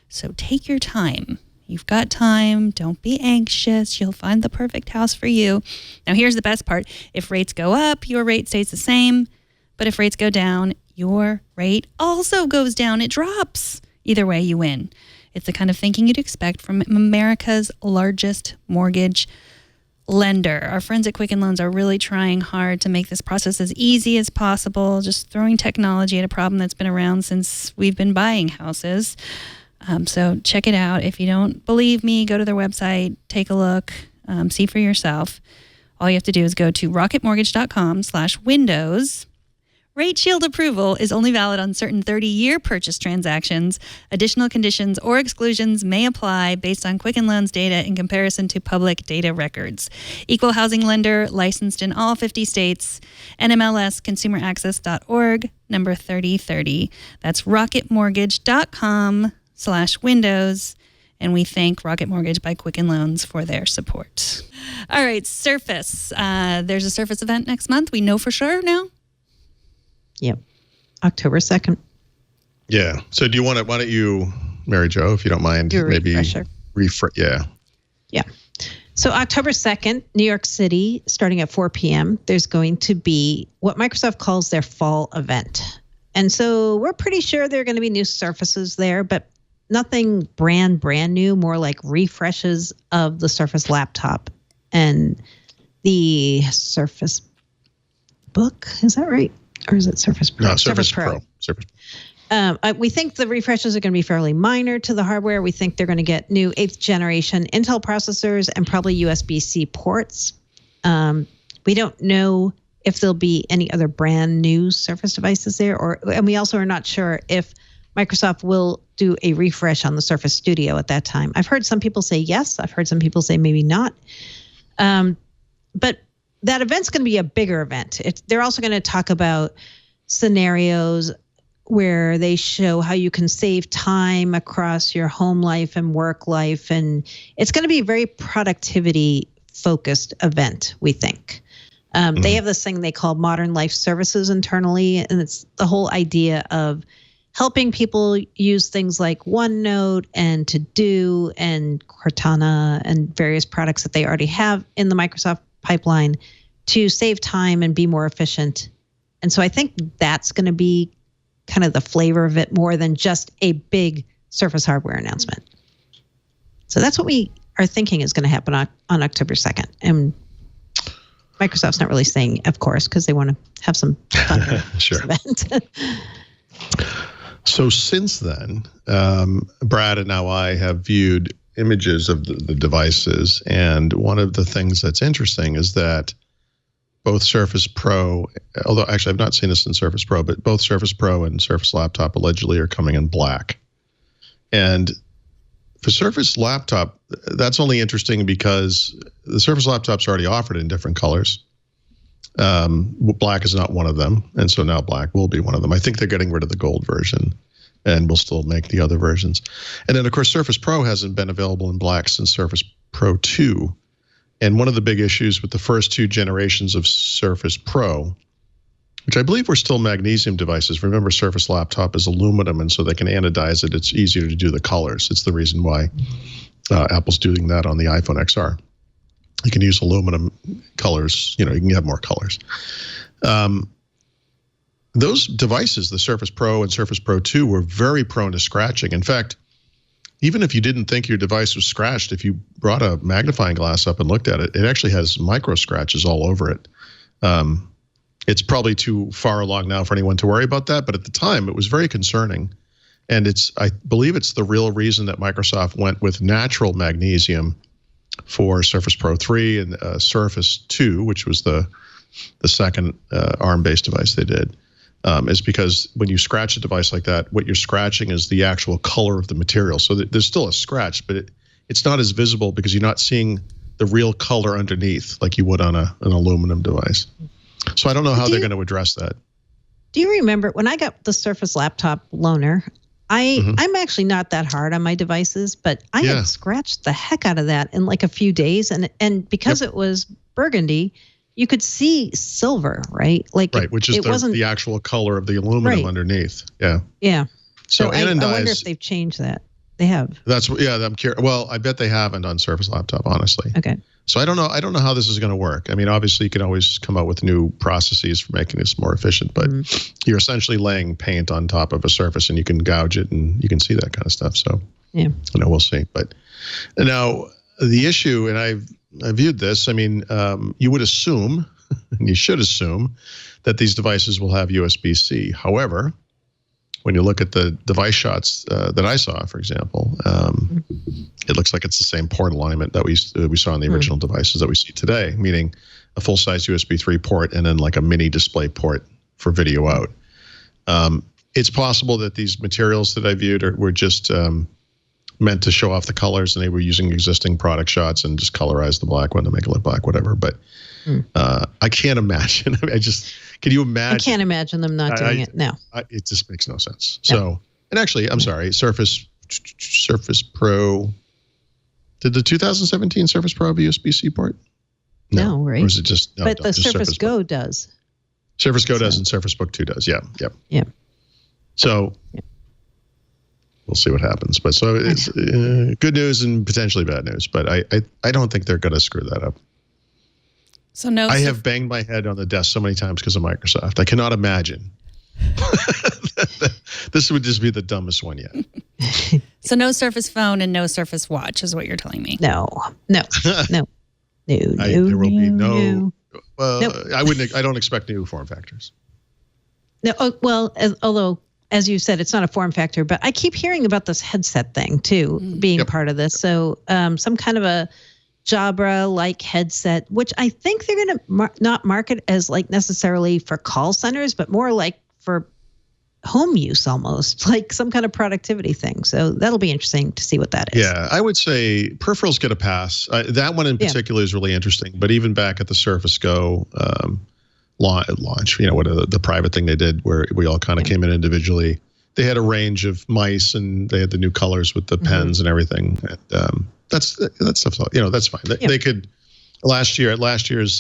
So take your time. You've got time. Don't be anxious. You'll find the perfect house for you. Now, here's the best part. If rates go up, your rate stays the same. But if rates go down, your rate also goes down. It drops. Either way, you win. It's the kind of thinking you'd expect from America's largest mortgage lender. Our friends at Quicken Loans are really trying hard to make this process as easy as possible, just throwing technology at a problem that's been around since we've been buying houses. So check it out. If you don't believe me, go to their website, take a look, see for yourself. All you have to do is go to rocketmortgage.com/windows. Rate Shield approval is only valid on certain 30-year purchase transactions. Additional conditions or exclusions may apply based on Quicken Loans data in comparison to public data records. Equal housing lender, licensed in all 50 states. NMLS consumeraccess.org, number 3030. That's rocketmortgage.com/windows. And we thank Rocket Mortgage by Quicken Loans for their support. All right, Surface. There's a Surface event next month. We know for sure now. Yep. October 2nd. Yeah. So do you want to, why don't you, Mary Jo, if you don't mind, maybe Yeah. So October 2nd, New York City, starting at 4 p.m., there's going to be what Microsoft calls their fall event. And so we're pretty sure there are going to be new Surfaces there, but nothing brand new, more like refreshes of the Surface laptop. And the Surface Book. Is that right? Or is it Surface Pro? No, Surface Pro. Surface. We think the refreshes are going to be fairly minor to the hardware. We think they're going to get new 8th generation Intel processors and probably USB-C ports. We don't know if there'll be any other brand new Surface devices there, and we also are not sure if Microsoft will do a refresh on the Surface Studio at that time. I've heard some people say yes. I've heard some people say maybe not. But that event's going to be a bigger event. They're also going to talk about scenarios where they show how you can save time across your home life and work life. And it's going to be a very productivity-focused event, we think. They have this thing they call Modern Life Services internally, and it's the whole idea of helping people use things like OneNote and To-Do and Cortana and various products that they already have in the Microsoft pipeline to save time and be more efficient. And so I think that's going to be kind of the flavor of it more than just a big Surface hardware announcement. So that's what we are thinking is going to happen on October 2nd. And Microsoft's not really saying, of course, because they want to have some fun sure. event. So since then, Brad and now I have viewed images of the devices. And one of the things that's interesting is that both Surface Pro, although actually I've not seen this in Surface Pro, but both Surface Pro and Surface Laptop allegedly are coming in black. And for Surface Laptop, that's only interesting because the Surface Laptop's already offered in different colors. Black is not one of them, and so now black will be one of them. I think they're getting rid of the gold version, and we'll still make the other versions. And then, of course, Surface Pro hasn't been available in black since Surface Pro 2. And one of the big issues with the first 2 generations of Surface Pro, which I believe were still magnesium devices. Remember, Surface Laptop is aluminum, and so they can anodize it. It's easier to do the colors. It's the reason why Apple's doing that on the iPhone XR. You can use aluminum colors. You can have more colors. Those devices, the Surface Pro and Surface Pro 2, were very prone to scratching. In fact, even if you didn't think your device was scratched, if you brought a magnifying glass up and looked at it, it actually has micro scratches all over it. It's probably too far along now for anyone to worry about that, but at the time it was very concerning. And I believe it's the real reason that Microsoft went with natural magnesium for Surface Pro 3 and Surface 2, which was the second ARM-based device they did, is because when you scratch a device like that, what you're scratching is the actual color of the material. So there's still a scratch, but it's not as visible because you're not seeing the real color underneath like you would on an aluminum device. So I don't know how they're going to address that. Do you remember when I got the Surface Laptop loaner? I'm actually not that hard on my devices, but I had scratched the heck out of that in like a few days, and because it was burgundy, you could see silver, right? Which is the actual color of the aluminum underneath. Yeah. Yeah. So I wonder if they've changed that. They have. I'm curious. Well, I bet they haven't on Surface Laptop, honestly. Okay. So I don't know how this is going to work. I mean, obviously you can always come up with new processes for making this more efficient, but you're essentially laying paint on top of a surface and you can gouge it and you can see that kind of stuff. So we'll see. But now the issue, and I viewed this, I mean, you would assume, and you should assume, that these devices will have USB-C. However, when you look at the device shots that I saw, for example, it looks like it's the same port alignment that we saw in the original devices that we see today, meaning a full-size USB 3 port and then like a mini display port for video out. It's possible that these materials that I viewed were just meant to show off the colors, and they were using existing product shots and just colorize the black one to make it look black, whatever. But I can't imagine. Can you imagine? I can't imagine them not doing it. No. It just makes no sense. No. So, and actually, I'm sorry, Surface Pro. Did the 2017 Surface Pro have a USB-C port? No, right? Or is it just? No, but the Surface Go does. Surface Go does, and Surface Book 2 does. Yeah. So we'll see what happens. But so it's good news and potentially bad news. But I don't think they're going to screw that up. So no. I have banged my head on the desk so many times because of Microsoft. I cannot imagine. This would just be the dumbest one yet. So no Surface Phone and no Surface Watch is what you're telling me. No. There will be no. Nope. I don't expect new form factors. No, although, as you said, it's not a form factor, but I keep hearing about this headset thing too, being part of this. So some kind of a Jabra-like headset, which I think they're going to not market as like necessarily for call centers, but more like for home use, almost like some kind of productivity thing. So that'll be interesting to see what that is. Yeah, I would say peripherals get a pass. That one in particular is really interesting. But even back at the Surface Go launch, what the private thing they did where we all kind of came in individually. They had a range of mice and they had the new colors with the pens and everything. And, that's stuff. That's fine. They could last year's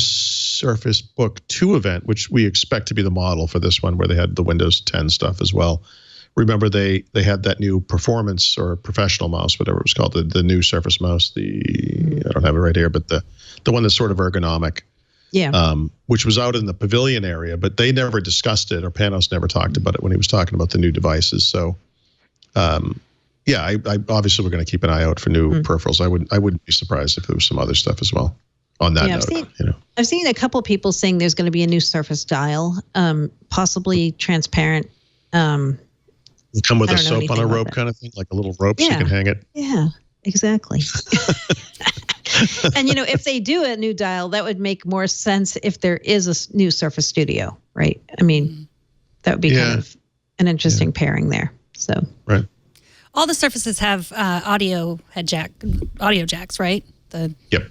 Surface Book 2 event, which we expect to be the model for this one, where they had the Windows 10 stuff as well. Remember, they had that new performance or professional mouse, whatever it was called, the new Surface mouse. I don't have it right here, but the one that's sort of ergonomic. Yeah. Which was out in the pavilion area, but they never discussed it, or Panos never talked about it when he was talking about the new devices. So, I obviously we're going to keep an eye out for new peripherals. I wouldn't be surprised if there was some other stuff as well. On that note, I've seen a couple of people saying there's going to be a new Surface dial, possibly transparent. You come with a soap on a rope kind of thing, like a little rope so you can hang it. Yeah, exactly. And, if they do a new dial, that would make more sense if there is a new Surface Studio, right? I mean, that would be kind of an interesting pairing there. So, right. All the Surfaces have audio jacks, right? Yep.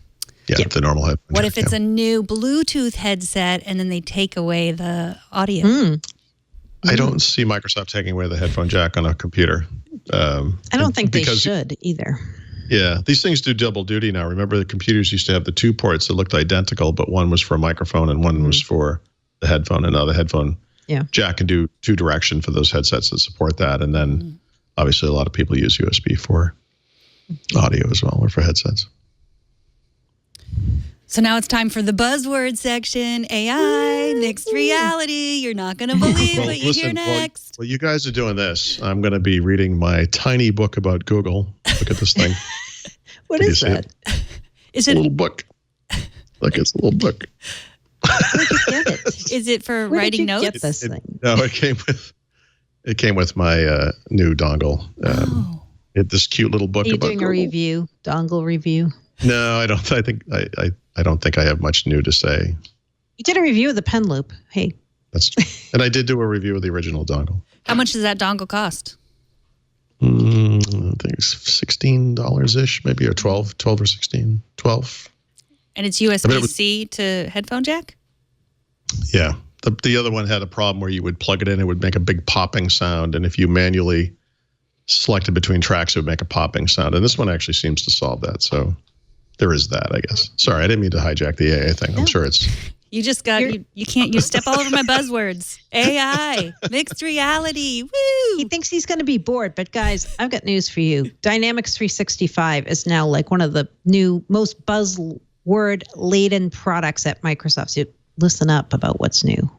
Yeah, the normal headphone. What if it's a new Bluetooth headset and then they take away the audio? I don't see Microsoft taking away the headphone jack on a computer. I don't think they should either. Yeah, these things do double duty now. Remember, the computers used to have the two ports that looked identical, but one was for a microphone and one was for the headphone. And now the headphone jack can do two direction for those headsets that support that. And then obviously a lot of people use USB for audio as well, or for headsets. So now it's time for the buzzword section. AI, mixed reality. You're not going to believe what you hear next. Well, you guys are doing this. I'm going to be reading my tiny book about Google. Look at this thing. What is that? Is it a little book? Look, it's a little book. Where'd you get it? Is it for writing notes? Get this thing? No, it came with my new dongle. This cute little book. Are you about doing Google. A review, dongle review? No, I don't. I don't think I have much new to say. You did a review of the pen loop. Hey, that's true. And I did do a review of the original dongle. How much does that dongle cost? I think it's $16-ish, maybe, or 12 or 16, 12. And it's USB-C to headphone jack? Yeah. The other one had a problem where you would plug it in, it would make a big popping sound, and if you manually selected between tracks, it would make a popping sound. And this one actually seems to solve that. So there is that, I guess. Sorry, I didn't mean to hijack the AI thing. I'm sure it's... You just got, you step all over my buzzwords. AI, mixed reality, woo! He thinks he's going to be bored, but guys, I've got news for you. Dynamics 365 is now like one of the new, most buzzword-laden products at Microsoft. So listen up about what's new.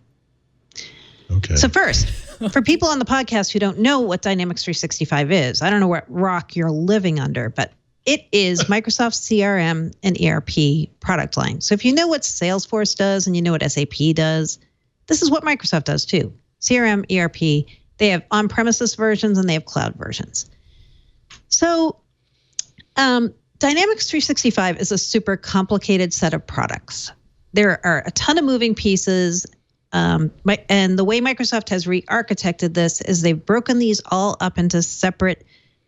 Okay. So first, for people on the podcast who don't know what Dynamics 365 is, I don't know what rock you're living under, but it is Microsoft's CRM and ERP product line. So if you know what Salesforce does and you know what SAP does, this is what Microsoft does too. CRM, ERP, they have on-premises versions and they have cloud versions. So Dynamics 365 is a super complicated set of products. There are a ton of moving pieces. And the way Microsoft has re-architected this is they've broken these all up into separate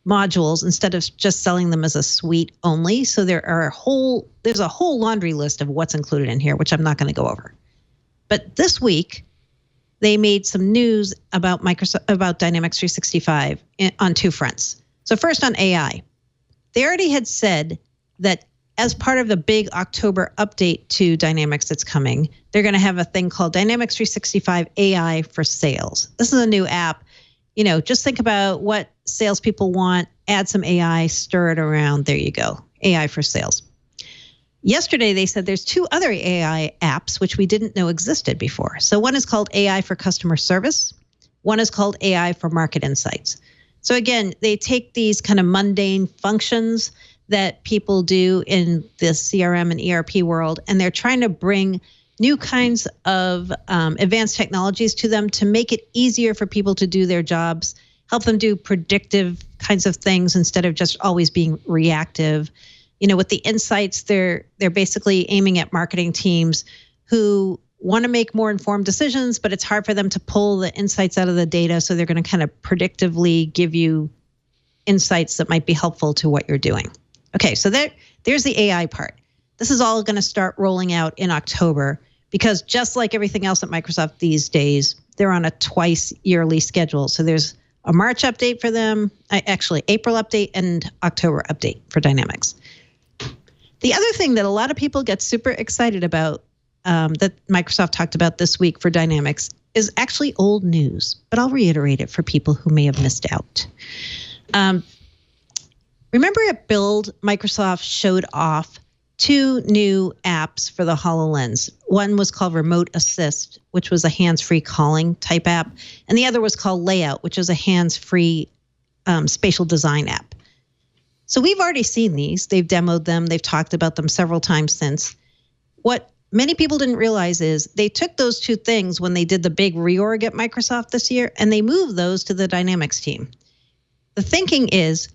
modules instead of just selling them as a suite only. So there's a whole laundry list of what's included in here, which I'm not going to go over. But this week, they made some news about Dynamics 365 on two fronts. So first on AI, they already had said that as part of the big October update to Dynamics that's coming, they're going to have a thing called Dynamics 365 AI for Sales. This is a new app. Just think about what salespeople want, add some AI, stir it around. There you go. AI for sales. Yesterday, they said there's two other AI apps, which we didn't know existed before. So one is called AI for Customer Service. One is called AI for Market Insights. So again, they take these kind of mundane functions that people do in the CRM and ERP world, and they're trying to bring new kinds of advanced technologies to them to make it easier for people to do their jobs, help them do predictive kinds of things instead of just always being reactive. With the insights, they're basically aiming at marketing teams who want to make more informed decisions, but it's hard for them to pull the insights out of the data. So they're going to kind of predictively give you insights that might be helpful to what you're doing. Okay, so there's the AI part. This is all going to start rolling out in October because just like everything else at Microsoft these days, they're on a twice yearly schedule. So there's a March update for them, actually April update and October update for Dynamics. The other thing that a lot of people get super excited about that Microsoft talked about this week for Dynamics is actually old news, but I'll reiterate it for people who may have missed out. Remember at Build, Microsoft showed off 2 new apps for the HoloLens. One was called Remote Assist, which was a hands-free calling type app. And the other was called Layout, which is a hands-free spatial design app. So we've already seen these. They've demoed them. They've talked about them several times since. What many people didn't realize is they took those 2 things when they did the big reorg at Microsoft this year, and they moved those to the Dynamics team. The thinking is,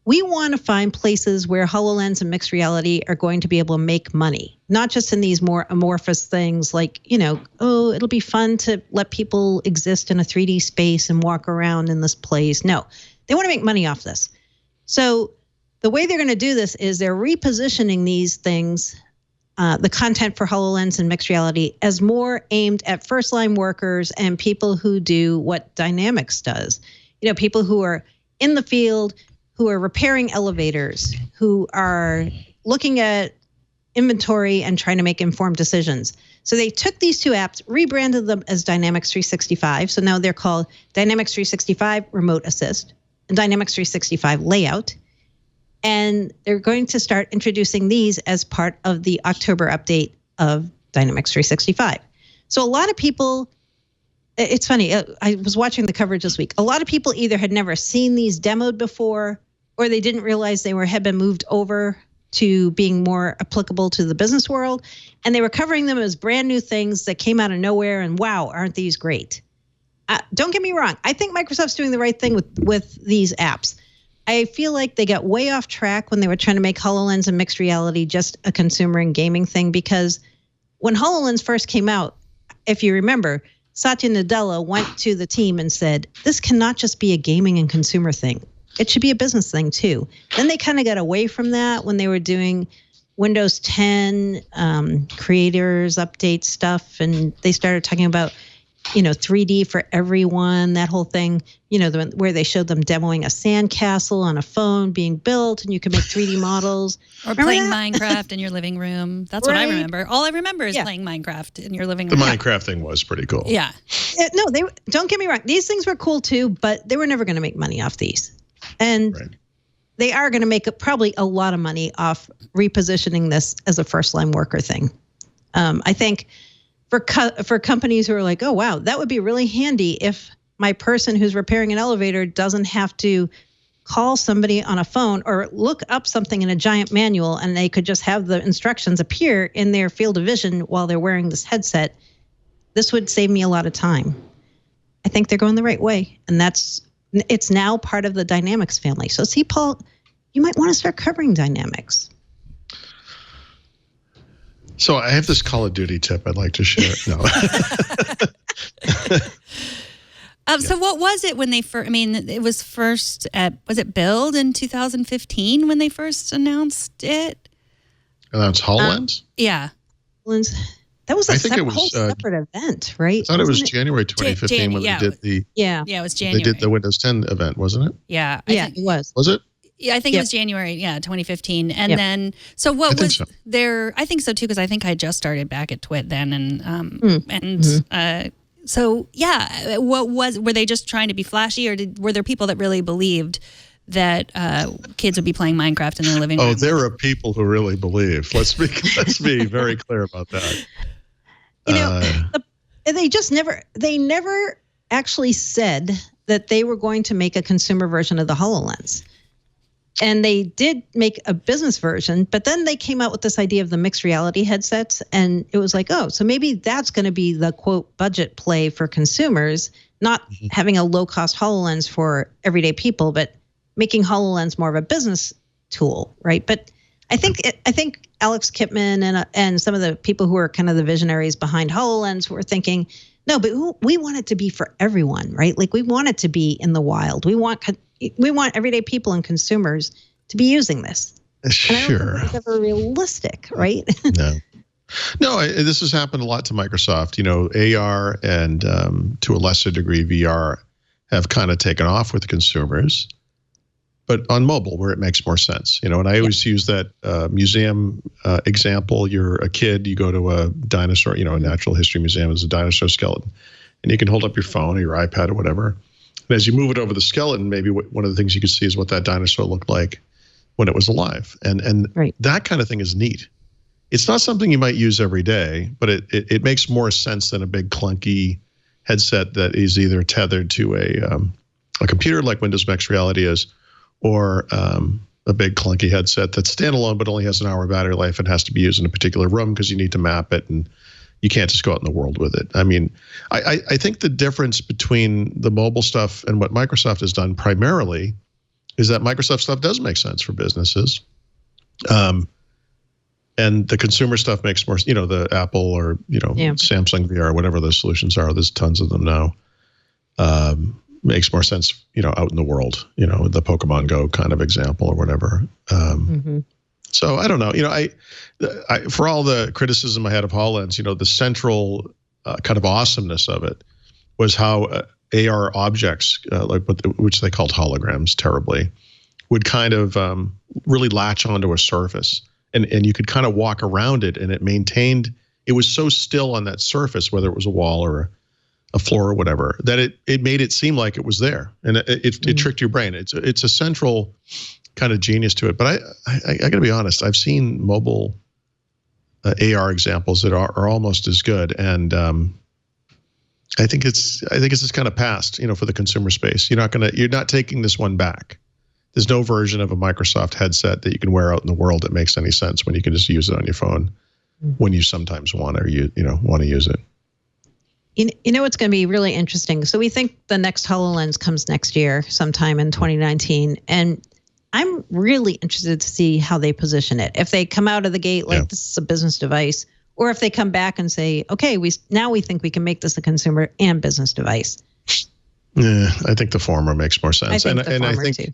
we want to find places where HoloLens and mixed reality are going to be able to make money, not just in these more amorphous things like, it'll be fun to let people exist in a 3D space and walk around in this place. No, they want to make money off this. So the way they're going to do this is they're repositioning these things, the content for HoloLens and mixed reality, as more aimed at first-line workers and people who do what Dynamics does. People who are in the field, who are repairing elevators, who are looking at inventory and trying to make informed decisions. So they took these 2 apps, rebranded them as Dynamics 365. So now they're called Dynamics 365 Remote Assist and Dynamics 365 Layout. And they're going to start introducing these as part of the October update of Dynamics 365. So a lot of people, it's funny, I was watching the coverage this week. A lot of people either had never seen these demoed before, or they didn't realize they had been moved over to being more applicable to the business world. And they were covering them as brand new things that came out of nowhere. And wow, aren't these great? Don't get me wrong. I think Microsoft's doing the right thing with these apps. I feel like they got way off track when they were trying to make HoloLens and mixed reality just a consumer and gaming thing, because when HoloLens first came out, if you remember, Satya Nadella went to the team and said, this cannot just be a gaming and consumer thing. It should be a business thing too. Then they kind of got away from that when they were doing Windows 10 creators update stuff, and they started talking about 3D for everyone, that whole thing, where they showed them demoing a sandcastle on a phone being built and you can make 3D models. Or remember playing Minecraft in your living room. That's right. What I remember. All I remember is playing Minecraft in your living room. The Minecraft thing was pretty cool. Yeah. No, don't get me wrong. These things were cool too, but they were never going to make money off these. And they are going to make probably a lot of money off repositioning this as a first-line worker thing. I think for companies who are like, oh, wow, that would be really handy if my person who's repairing an elevator doesn't have to call somebody on a phone or look up something in a giant manual, and they could just have the instructions appear in their field of vision while they're wearing this headset. This would save me a lot of time. I think they're going the right way, and it's now part of the Dynamics family. So see, Paul, you might want to start covering Dynamics. So I have this Call of Duty tip I'd like to share. No. So what was it when they first, it was first was it Build in 2015 when they first announced it? Announced HoloLens? Yeah. That was a whole separate event, right? I thought it was January 2015 when they did the... Yeah, it was January. They did the Windows 10 event, wasn't it? Yeah. It was. Was it? Yeah, I think it was January, 2015. And then, so what was there? I think so too, because I think I just started back at Twit then. And were they just trying to be flashy, or were there people that really believed that kids would be playing Minecraft in their living room? Oh, there are people who really believe. Let's be very clear about that. They never actually said that they were going to make a consumer version of the HoloLens. And they did make a business version, but then they came out with this idea of the mixed reality headsets. And it was like, oh, so maybe that's going to be the quote budget play for consumers, not having a low cost HoloLens for everyday people, but making HoloLens more of a business tool, right? But I think Alex Kipman and some of the people who are kind of the visionaries behind HoloLens were thinking, no, but we want it to be for everyone, right? Like we want it to be in the wild. We want everyday people and consumers to be using this. Sure. And I don't think it's ever realistic, right? No, this has happened a lot to Microsoft. AR and to a lesser degree VR have kind of taken off with consumers, but on mobile where it makes more sense. And I always use that museum example. You're a kid, you go to a dinosaur, a natural history museum is a dinosaur skeleton, and you can hold up your phone or your iPad or whatever. And as you move it over the skeleton, maybe one of the things you can see is what that dinosaur looked like when it was alive. And right. That kind of thing is neat. It's not something you might use every day, but it makes more sense than a big clunky headset that is either tethered to a computer like Windows Mixed Reality is, or a big clunky headset that's standalone but only has an hour battery life and has to be used in a particular room because you need to map it and you can't just go out in the world with it. I mean, I think the difference between the mobile stuff and what Microsoft has done primarily is that Microsoft stuff does make sense for businesses. And the consumer stuff makes more, the Apple or, Samsung VR, whatever those solutions are, there's tons of them now, makes more sense, out in the world, the Pokemon Go kind of example or whatever. So I don't know, I for all the criticism I had of HoloLens, the central kind of awesomeness of it was how AR objects, which they called holograms terribly, would kind of really latch onto a surface. And you could kind of walk around it, and it was so still on that surface, whether it was a wall or a floor or whatever, that it made it seem like it was there, and it tricked your brain. It's a central kind of genius to it. But I got to be honest, I've seen mobile AR examples that are almost as good, and I think it's just kind of past, for the consumer space. You're not taking this one back. There's no version of a Microsoft headset that you can wear out in the world that makes any sense when you can just use it on your phone when you sometimes want to use it. It's going to be really interesting. So we think the next HoloLens comes next year, sometime in 2019, and I'm really interested to see how they position it. If they come out of the gate like this is a business device, or if they come back and say, okay, we think we can make this a consumer and business device. Yeah, I think the former makes more sense. I think too.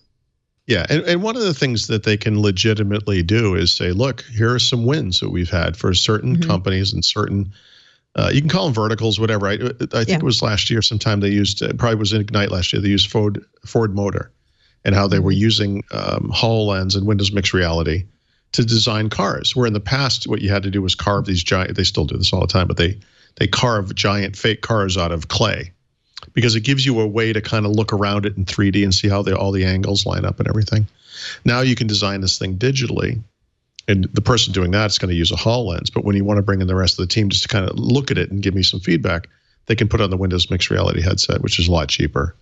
Yeah, and one of the things that they can legitimately do is say, look, here are some wins that we've had for certain companies and certain, you can call them verticals, whatever. I think it was last year sometime they used, probably was Ignite last year, they used Ford Motor and how they were using HoloLens and Windows Mixed Reality to design cars, where in the past what you had to do was carve these giant, they still do this all the time, but they carve giant fake cars out of clay, because it gives you a way to kind of look around it in 3D and see how all the angles line up and everything. Now you can design this thing digitally, and the person doing that is going to use a HoloLens. But when you want to bring in the rest of the team just to kind of look at it and give me some feedback, they can put on the Windows Mixed Reality headset, which is a lot cheaper,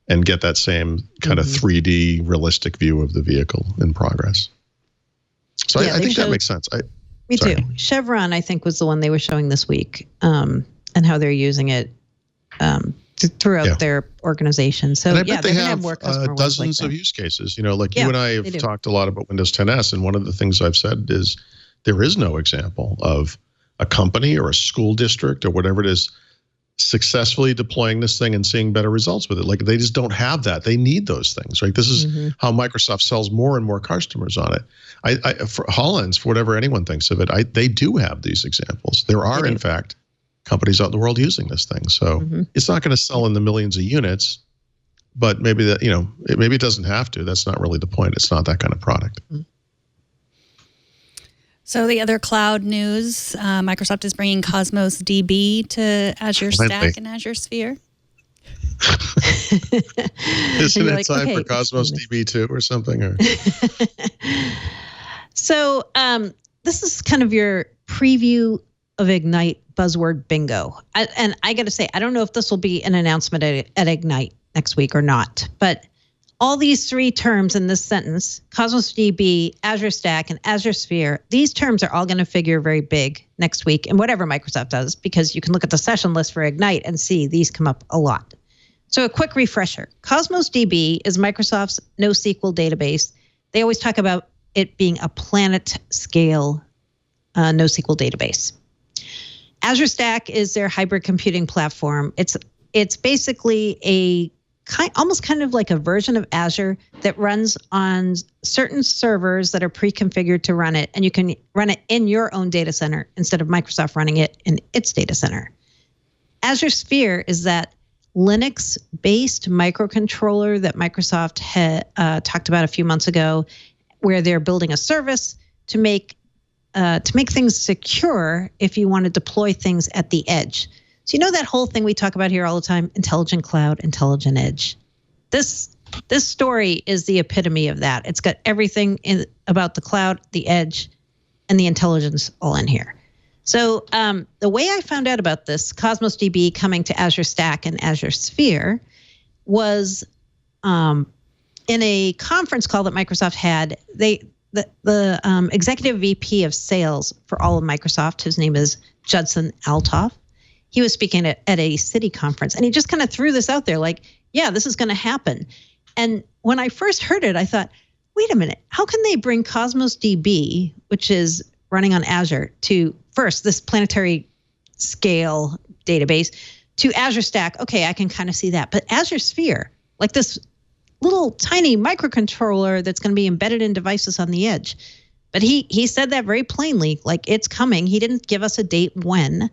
and get that same kind of 3D realistic view of the vehicle in progress. So I think that makes sense. Me too. Chevron, I think, was the one they were showing this week, and how they're using it throughout their organization. So and I bet they have more dozens of use cases. Like you and I have talked a lot about Windows 10S, and one of the things I've said is there is no example of a company or a school district or whatever it is successfully deploying this thing and seeing better results with it. Like they just don't have that. They need those things, right? This is how Microsoft sells more and more customers on it. For HoloLens, for whatever anyone thinks of it, they do have these examples. There are, in fact, companies out in the world using this thing. So it's not going to sell in the millions of units, but maybe that, maybe it doesn't have to. That's not really the point. It's not that kind of product. So the other cloud news, Microsoft is bringing Cosmos DB to Azure Stack and Azure Sphere. Isn't it time for Cosmos DB 2 or something? Or? So this is kind of your preview of Ignite buzzword bingo. And I got to say, I don't know if this will be an announcement at Ignite next week or not, but all these three terms in this sentence, Cosmos DB, Azure Stack, and Azure Sphere, these terms are all going to figure very big next week in whatever Microsoft does, because you can look at the session list for Ignite and see these come up a lot. So a quick refresher. Cosmos DB is Microsoft's NoSQL database. They always talk about it being a planet scale NoSQL database. Azure Stack is their hybrid computing platform. It's basically almost kind of like a version of Azure that runs on certain servers that are pre-configured to run it, and you can run it in your own data center instead of Microsoft running it in its data center. Azure Sphere is that Linux-based microcontroller that Microsoft had talked about a few months ago, where they're building a service to make things secure if you want to deploy things at the edge. So you know that whole thing we talk about here all the time, intelligent cloud, intelligent edge. This story is the epitome of that. It's got everything about the cloud, the edge, and the intelligence all in here. So the way I found out about this, Cosmos DB coming to Azure Stack and Azure Sphere, was in a conference call that Microsoft had. The executive VP of sales for all of Microsoft, his name is Judson Althoff. He was speaking at a city conference, and he just kind of threw this out there like, yeah, this is going to happen. And when I first heard it, I thought, wait a minute, how can they bring Cosmos DB, which is running on Azure, to first this planetary scale database, to Azure Stack? Okay, I can kind of see that. But Azure Sphere, like this little tiny microcontroller that's going to be embedded in devices on the edge. But he said that very plainly, like it's coming. He didn't give us a date when.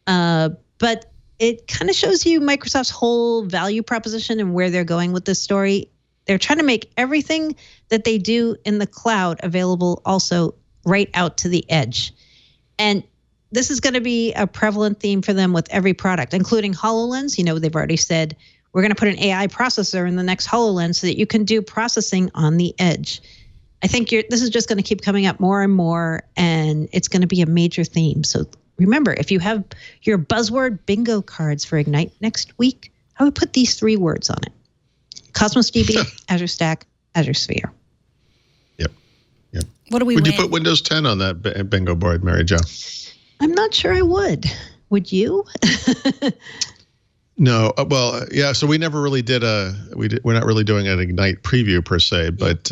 But it kind of shows you Microsoft's whole value proposition and where they're going with this story. They're trying to make everything that they do in the cloud available also right out to the edge. And this is going to be a prevalent theme for them with every product, including HoloLens. You know, they've already said, we're going to put an AI processor in the next HoloLens so that you can do processing on the edge. I think this is just going to keep coming up more and more, and it's going to be a major theme. So remember, if you have your buzzword bingo cards for Ignite next week, I would put these three words on it: Cosmos DB, Azure Stack, Azure Sphere. Yep. What do we Would win? you put Windows 10 on that bingo board, Mary Jo? I'm not sure I would. Would you? No. Well, yeah. So we never really did we're not really doing an Ignite preview per se, but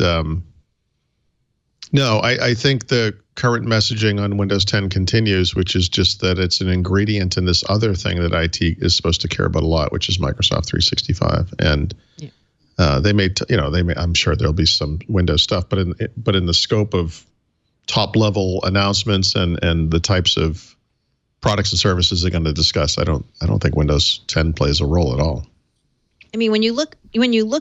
no, I think the current messaging on Windows 10 continues, which is just that it's an ingredient in this other thing that IT is supposed to care about a lot, which is Microsoft 365. And I'm sure there'll be some Windows stuff, but in the scope of top level announcements and the types of products and services they're going to discuss, I don't think Windows 10 plays a role at all. I mean, when you look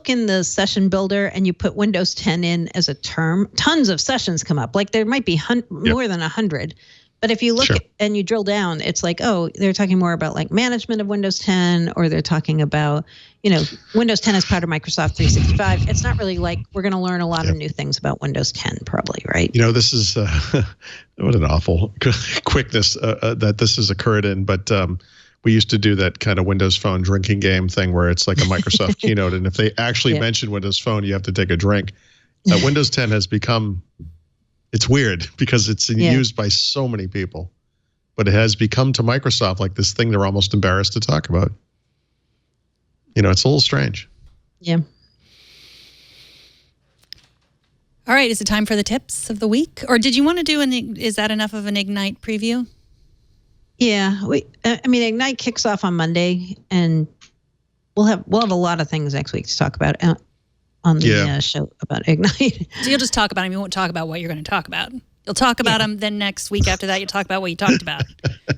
in the session builder and you put Windows 10 in as a term, tons of sessions come up. Like there might be more than 100. But if you look and you drill down, it's like, oh, they're talking more about like management of Windows 10, or they're talking about, Windows 10 is part of Microsoft 365. It's not really like we're going to learn a lot of new things about Windows 10, probably, right? This is what an awful quickness that this has occurred in. But we used to do that kind of Windows Phone drinking game thing where it's like a Microsoft keynote, and if they actually mention Windows Phone, you have to take a drink. Windows 10 has become, it's weird because it's used by so many people, but it has become to Microsoft like this thing they're almost embarrassed to talk about. It's a little strange. Yeah. All right. Is it time for the tips of the week? Or did you want to do is that enough of an Ignite preview? Yeah. Ignite kicks off on Monday, and we'll have a lot of things next week to talk about on the show about Ignite. So you'll just talk about them. You won't talk about what you're going to talk about. You'll talk about them. Then next week after that, you'll talk about what you talked about.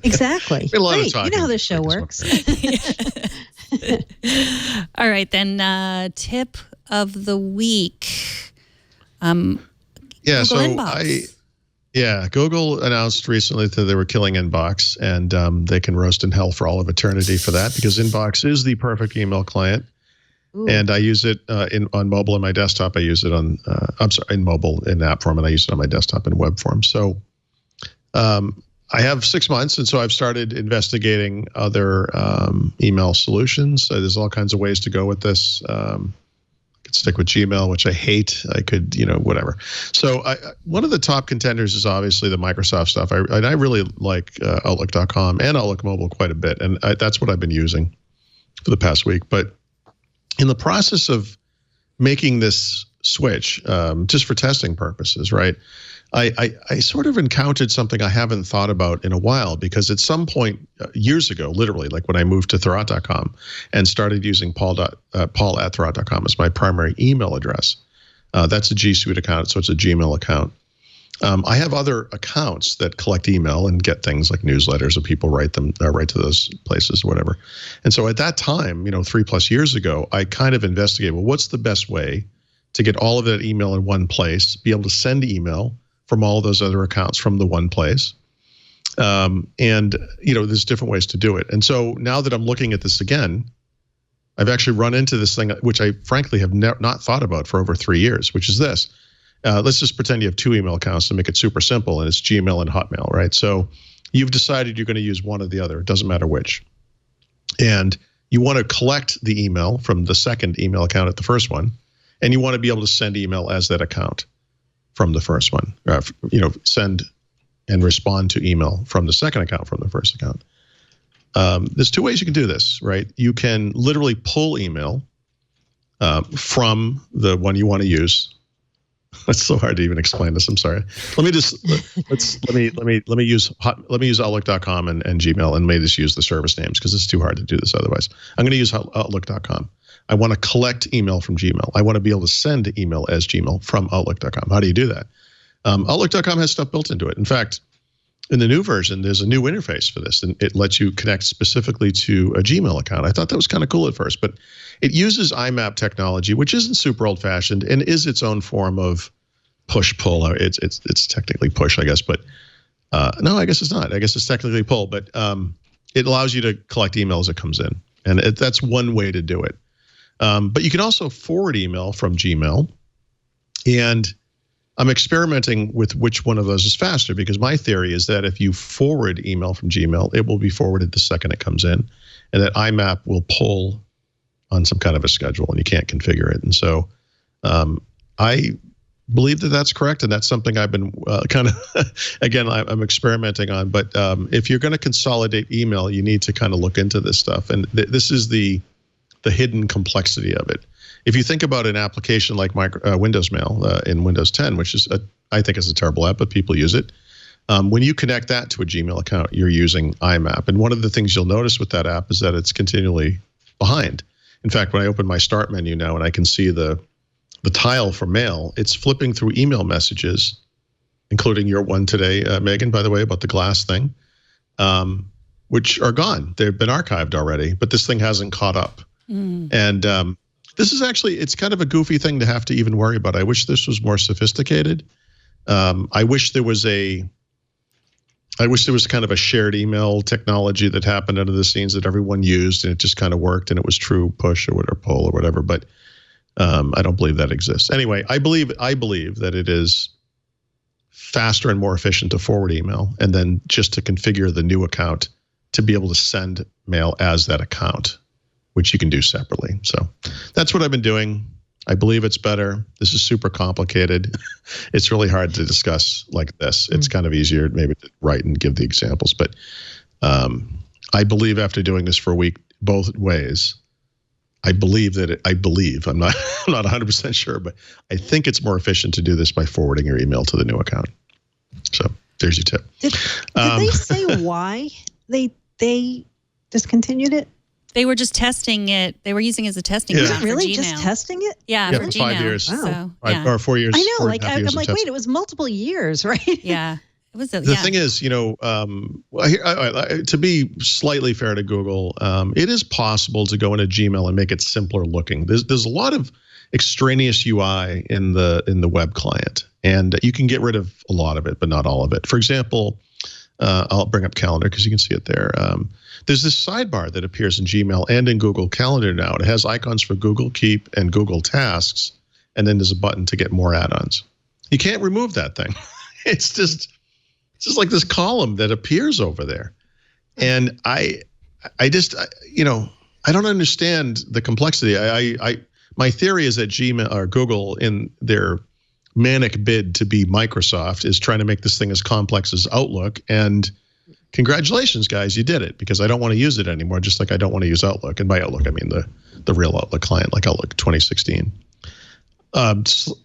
Exactly. A lot of talking. You know how this show works. All right, then tip of the week. Google Inbox. Google announced recently that they were killing Inbox, and they can roast in hell for all of eternity for that, because Inbox is the perfect email client. Ooh. And I use it on mobile and my desktop. I use it in mobile in app form, and I use it on my desktop in web form. So I have 6 months, and so I've started investigating other email solutions. There's all kinds of ways to go with this. I could could stick with Gmail, which I hate. I could, whatever. So one of the top contenders is obviously the Microsoft stuff. I really like Outlook.com and Outlook Mobile quite a bit. And that's what I've been using for the past week. But in the process of making this switch, just for testing purposes, right? I sort of encountered something I haven't thought about in a while, because at some point years ago, literally, like when I moved to Thurrott.com and started using Paul@Thurrott.com as my primary email address. That's a G Suite account, so it's a Gmail account. I have other accounts that collect email and get things like newsletters, and people write to those places or whatever. And so at that time, 3+ years ago, I kind of investigated, well, what's the best way to get all of that email in one place, be able to send email from all those other accounts from the one place. There's different ways to do it. And so now that I'm looking at this again, I've actually run into this thing, which I frankly have not thought about for over 3 years, which is this. Let's just pretend you have 2 email accounts to make it super simple, and it's Gmail and Hotmail, right? So you've decided you're going to use one or the other. It doesn't matter which. And you want to collect the email from the second email account at the first one, and you want to be able to send email as that account from the first one, send and respond to email from the second account from the first account. There's 2 ways you can do this, right? You can literally pull email from the one you want to use. It's so hard to even explain this. I'm sorry. Let me use Outlook.com and Gmail, and may just use the service names because it's too hard to do this otherwise. I'm going to use Outlook.com. I want to collect email from Gmail. I want to be able to send email as Gmail from Outlook.com. How do you do that? Outlook.com has stuff built into it. In fact, in the new version, there's a new interface for this, and it lets you connect specifically to a Gmail account. I thought that was kind of cool at first, but it uses IMAP technology, which isn't super old-fashioned and is its own form of push-pull. It's technically push, I guess, but no, I guess it's not. I guess it's technically pull, but it allows you to collect email as it comes in, and that's one way to do it. But you can also forward email from Gmail, and I'm experimenting with which one of those is faster, because my theory is that if you forward email from Gmail, it will be forwarded the second it comes in, and that IMAP will pull on some kind of a schedule, and you can't configure it. And so I believe that that's correct, and that's something I've been kind of, again, I'm experimenting on. But if you're going to consolidate email, you need to kind of look into this stuff, and this is the hidden complexity of it. If you think about an application like Windows Mail in Windows 10, which is I think is a terrible app, but people use it. When you connect that to a Gmail account, you're using IMAP. And one of the things you'll notice with that app is that it's continually behind. In fact, when I open my start menu now and I can see the tile for mail, it's flipping through email messages, including your one today, Megan, by the way, about the glass thing, which are gone. They've been archived already, but this thing hasn't caught up. And this is actually, it's kind of a goofy thing to have to even worry about. I wish this was more sophisticated. I wish there was kind of a shared email technology that happened under the scenes that everyone used, and it just kind of worked, and it was true push or pull or whatever. But I don't believe that exists. Anyway, I believe that it is faster and more efficient to forward email, and then just to configure the new account to be able to send mail as that account, which you can do separately. So that's what I've been doing. I believe it's better. This is super complicated. It's really hard to discuss like this. It's kind of easier maybe to write and give the examples. But I believe after doing this for a week, both ways, I'm not 100% sure, but I think it's more efficient to do this by forwarding your email to the new account. So there's your tip. Did they say why they discontinued it? They were just testing it. They were using it as a testing account for really Gmail. Just testing it? Yeah, for 5 years. Wow. So, or 4 years. I know. Like I'm like, testing. wait, it was multiple years, right? Yeah. It was the thing is, to be slightly fair to Google, it is possible to go into Gmail and make it simpler looking. There's a lot of extraneous UI in the web client, and you can get rid of a lot of it, but not all of it. For example, I'll bring up Calendar because you can see it there. There's this sidebar that appears in Gmail and in Google Calendar now. It has icons for Google Keep and Google Tasks, and then there's a button to get more add-ons. You can't remove that thing. It's just like this column that appears over there. And I don't understand the complexity. my theory is that Gmail or Google, in their manic bid to be Microsoft, is trying to make this thing as complex as Outlook. And congratulations, guys, you did it, because I don't want to use it anymore, just like I don't want to use Outlook. And by Outlook, I mean the real Outlook client, like Outlook 2016.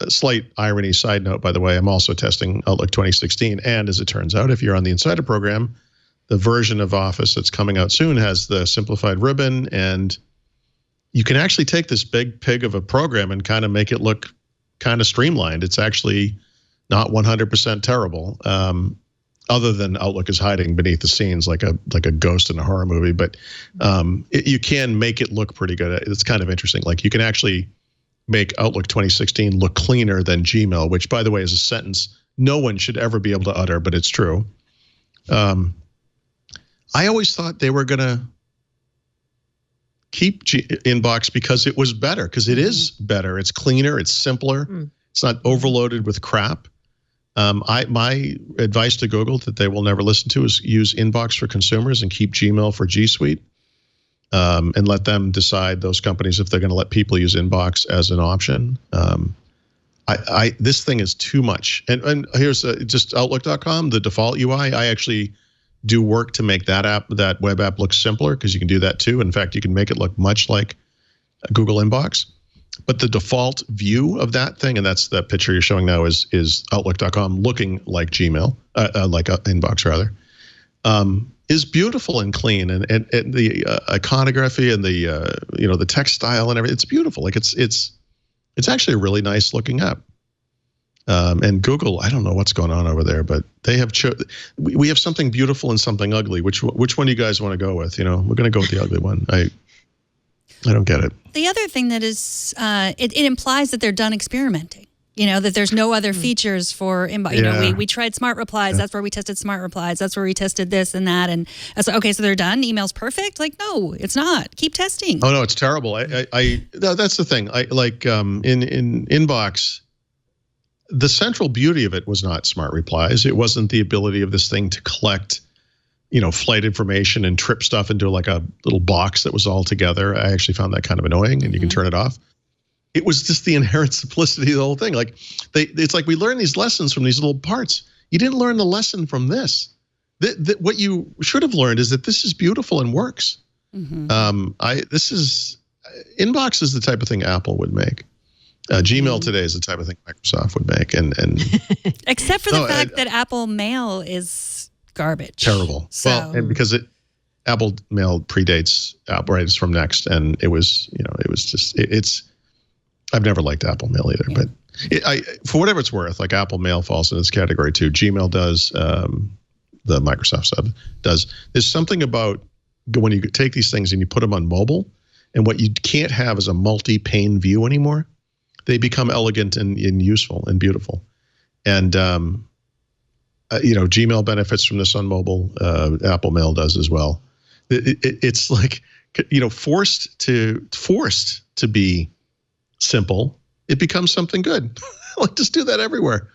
Slight irony side note, by the way, I'm also testing Outlook 2016. And as it turns out, if you're on the Insider program, the version of Office that's coming out soon has the simplified ribbon, and you can actually take this big pig of a program and kind of make it look kind of streamlined. It's actually not 100% terrible, other than Outlook is hiding beneath the scenes like a ghost in a horror movie. But you can make it look pretty good. It's kind of interesting. Like, you can actually make Outlook 2016 look cleaner than Gmail, which, by the way, is a sentence no one should ever be able to utter, but it's true. I always thought they were going to keep Inbox because it was better, because it is better. It's cleaner. It's simpler. It's not overloaded with crap. My advice to Google that they will never listen to is use Inbox for consumers and keep Gmail for G Suite, and let them decide, those companies, if they're going to let people use Inbox as an option. This thing is too much. And here's just Outlook.com, the default UI. I actually do work to make that web app look simpler, because you can do that too. In fact, you can make it look much like Google Inbox. But the default view of that thing, and that's that picture you're showing now, is Outlook.com looking like Gmail, like Inbox rather, is beautiful and clean, and the iconography and the text style and everything. It's beautiful. Like it's actually a really nice looking app. And Google, I don't know what's going on over there, but they have we have something beautiful and something ugly. Which one do you guys want to go with? We're going to go with the ugly one. I don't get it. The other thing that is, it implies that they're done experimenting. That there's no other features for inbox. We tried smart replies. That's where we tested smart replies. That's where we tested this and that. And I was like, okay, so they're done. Email's perfect. Like, no, it's not. Keep testing. Oh no, it's terrible. That's the thing. In Inbox, the central beauty of it was not smart replies. It wasn't the ability of this thing to collect, flight information and trip stuff into like a little box that was all together. I actually found that kind of annoying, and you can turn it off. It was just the inherent simplicity of the whole thing. Like it's like we learn these lessons from these little parts. You didn't learn the lesson from this. What you should have learned is that this is beautiful and works. Inbox is the type of thing Apple would make. Gmail today is the type of thing Microsoft would make, and except for the fact that Apple Mail is garbage, terrible. So. Well, and because Apple Mail predates Apple, right? It's from Next, and it was it's. I've never liked Apple Mail either, but for whatever it's worth, like Apple Mail falls in this category too. Gmail does, the Microsoft stuff does. There's something about when you take these things and you put them on mobile, and what you can't have is a multi-pane view anymore. They become elegant and useful and beautiful. And, Gmail benefits from this on mobile. Apple Mail does as well. It's like, forced to be simple, it becomes something good. Like, just do that everywhere.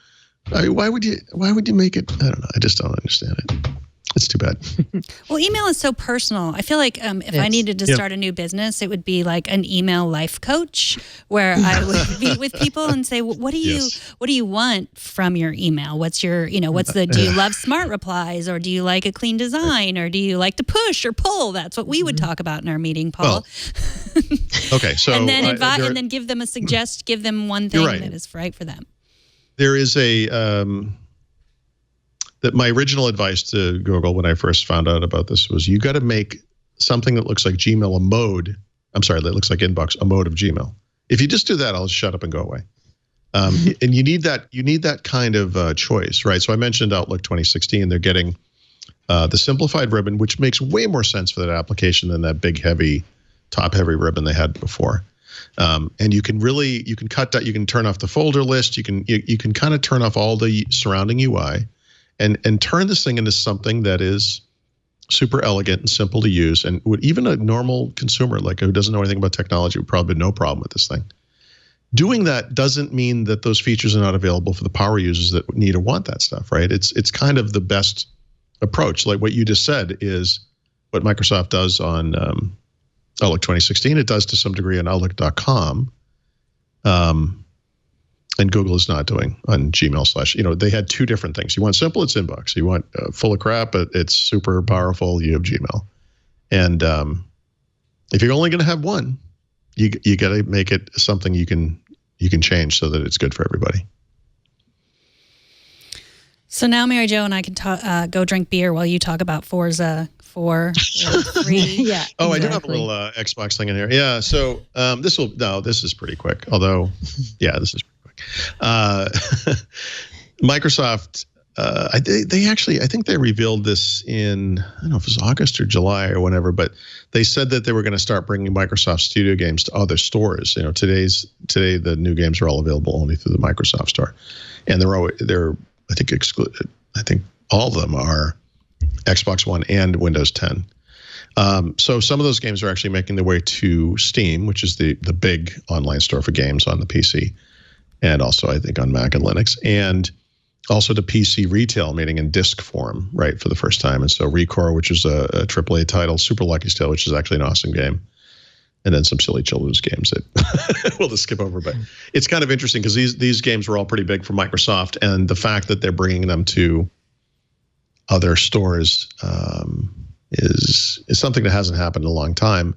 I mean, why would you make it? I don't know. I just don't understand it. It's too bad. Well, email is so personal. I feel like if I needed to start a new business, it would be like an email life coach where I would meet with people and say, well, what do you want from your email? What's your, do you love smart replies, or do you like a clean design, or do you like to push or pull? That's what we would talk about in our meeting, Paul. Well, okay, so and then and then give them give them one thing that is right for them. There is that my original advice to Google when I first found out about this was, you got to make something that looks like Gmail that looks like Inbox a mode of Gmail. If you just do that, I'll shut up and go away. And you need that kind of choice, right? So I mentioned Outlook 2016. They're getting the simplified ribbon, which makes way more sense for that application than that big, top-heavy ribbon they had before. And you can cut that. You can turn off the folder list. You can kind of turn off all the surrounding UI. And turn this thing into something that is super elegant and simple to use, and even a normal consumer who doesn't know anything about technology would probably have no problem with this thing. Doing that doesn't mean that those features are not available for the power users that need or want that stuff, right? It's kind of the best approach. Like what you just said is what Microsoft does on Outlook 2016. It does to some degree on Outlook.com. And Google is not doing on Gmail / they had two different things. You want simple, it's inbox. You want full of crap, but it's super powerful, you have Gmail. And if you're only going to have one, you got to make it something you can change so that it's good for everybody. So now Mary Jo and I can go drink beer while you talk about Forza 4 or 3. Yeah. Oh, exactly. I do have a little Xbox thing in here. Yeah. So this is pretty quick. Although, yeah, this is pretty quick. Microsoft, I think they revealed this in, I don't know if it was August or July or whenever, but they said that they were going to start bringing Microsoft Studio games to other stores. Today the new games are all available only through the Microsoft Store, and they're I think all of them are Xbox One and Windows 10. So some of those games are actually making their way to Steam, which is the big online store for games on the PC, and also I think on Mac and Linux, and also to PC retail, meaning in disc form, right, for the first time. And so Recore, which is a AAA title, Super Lucky's Tale, which is actually an awesome game, and then some silly children's games that we'll just skip over. But it's kind of interesting because these games were all pretty big for Microsoft, and the fact that they're bringing them to other stores is something that hasn't happened in a long time.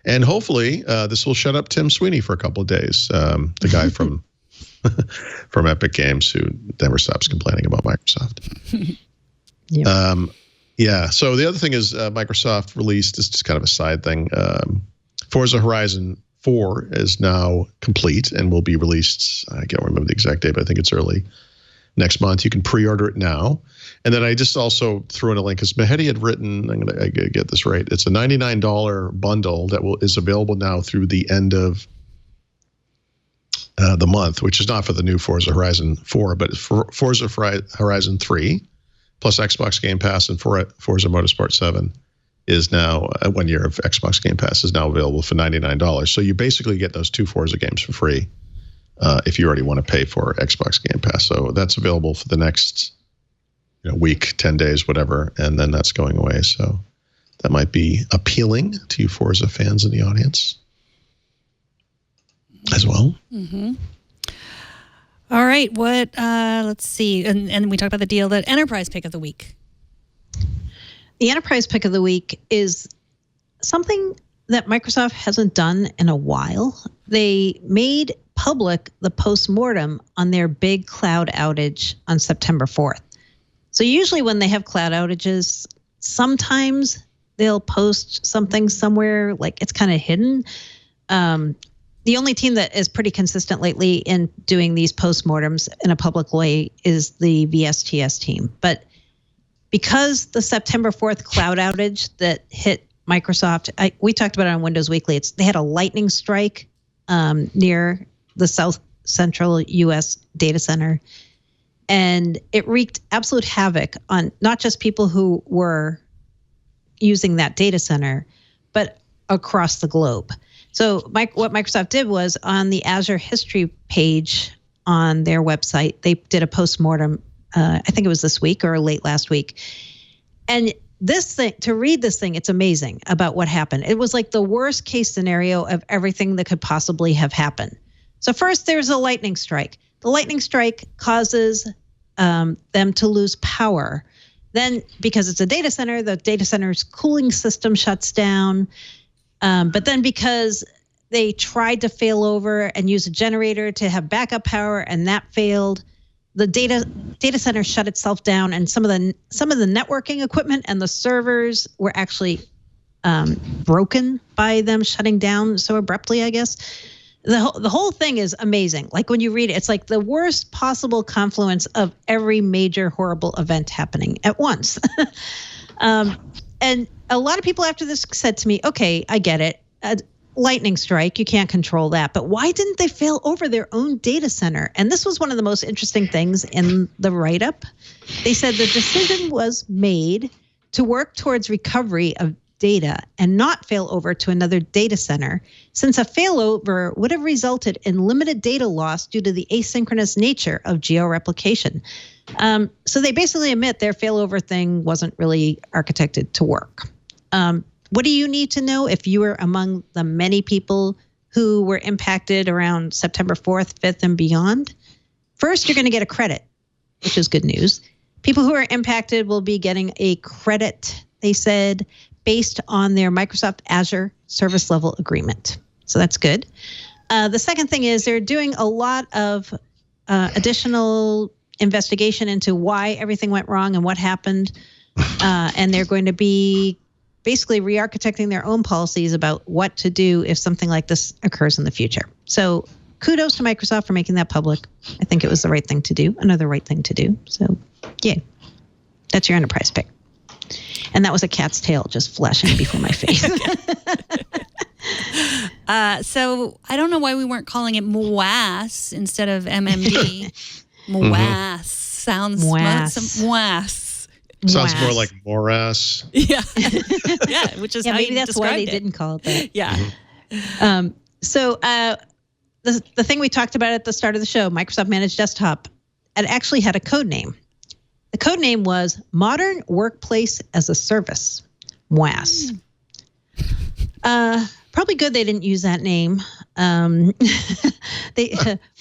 And hopefully this will shut up Tim Sweeney for a couple of days, the guy from Epic Games who never stops complaining about Microsoft. Yeah. So the other thing is Microsoft released, this is just kind of a side thing, Forza Horizon 4 is now complete and will be released, I can't remember the exact date, but I think it's early next month. You can pre-order it now. And then I just also threw in a link because Mehdi had written, I gotta get this right, it's a $99 bundle that is available now through the end of the month, which is not for the new Forza Horizon 4, but it's for Forza Horizon 3, plus Xbox Game Pass, and Forza Motorsport 7 is now, 1 year of Xbox Game Pass is now available for $99. So you basically get those two Forza games for free if you already want to pay for Xbox Game Pass. So that's available for the next week, 10 days, whatever, and then that's going away. So that might be appealing to you Forza fans in the audience as well. Mm-hmm. All right, what? Let's see, and we talked about the deal. The enterprise pick of the week. The enterprise pick of the week is something that Microsoft hasn't done in a while. They made public the postmortem on their big cloud outage on September 4th. So usually when they have cloud outages, sometimes they'll post something somewhere, like it's kind of hidden. The only team that is pretty consistent lately in doing these postmortems in a public way is the VSTS team. But because the September 4th cloud outage that hit Microsoft, we talked about it on Windows Weekly, they had a lightning strike near the South Central U.S. data center. And it wreaked absolute havoc on not just people who were using that data center, but across the globe. So what Microsoft did was on the Azure history page on their website, they did a postmortem, I think it was this week or late last week. And this thing, to read this thing, it's amazing about what happened. It was like the worst case scenario of everything that could possibly have happened. So first, there's a lightning strike. The lightning strike causes them to lose power. Then, because it's a data center, the data center's cooling system shuts down. But then because they tried to fail over and use a generator to have backup power and that failed, the data center shut itself down, and some of the networking equipment and the servers were actually broken by them shutting down so abruptly, I guess. The whole thing is amazing. Like when you read it, it's like the worst possible confluence of every major horrible event happening at once. And a lot of people after this said to me, okay, I get it. Lightning strike, you can't control that. But why didn't they fail over their own data center? And this was one of the most interesting things in the write-up. They said the decision was made to work towards recovery of data and not fail over to another data center, since a failover would have resulted in limited data loss due to the asynchronous nature of georeplication. So they basically admit their failover thing wasn't really architected to work. What do you need to know if you were among the many people who were impacted around September 4th, 5th, and beyond, first, you're going to get a credit, which is good news. People who are impacted will be getting a credit, they said, based on their Microsoft Azure service level agreement. So that's good. The second thing is they're doing a lot of additional investigation into why everything went wrong and what happened. And they're going to be basically re-architecting their own policies about what to do if something like this occurs in the future. So kudos to Microsoft for making that public. I think it was the right thing to do, another right thing to do. So, yeah, that's your enterprise pick. And that was a cat's tail just flashing before my face. So I don't know why we weren't calling it MOAS instead of MMD. MOAS sounds MOAS. Sounds more like morass. Yeah, yeah, which is how maybe you that's why they described it. didn't call it that. Yeah. So the thing we talked about at the start of the show, Microsoft Managed Desktop, it actually had a code name. The code name was Modern Workplace as a Service, MWAS. Probably good they didn't use that name. When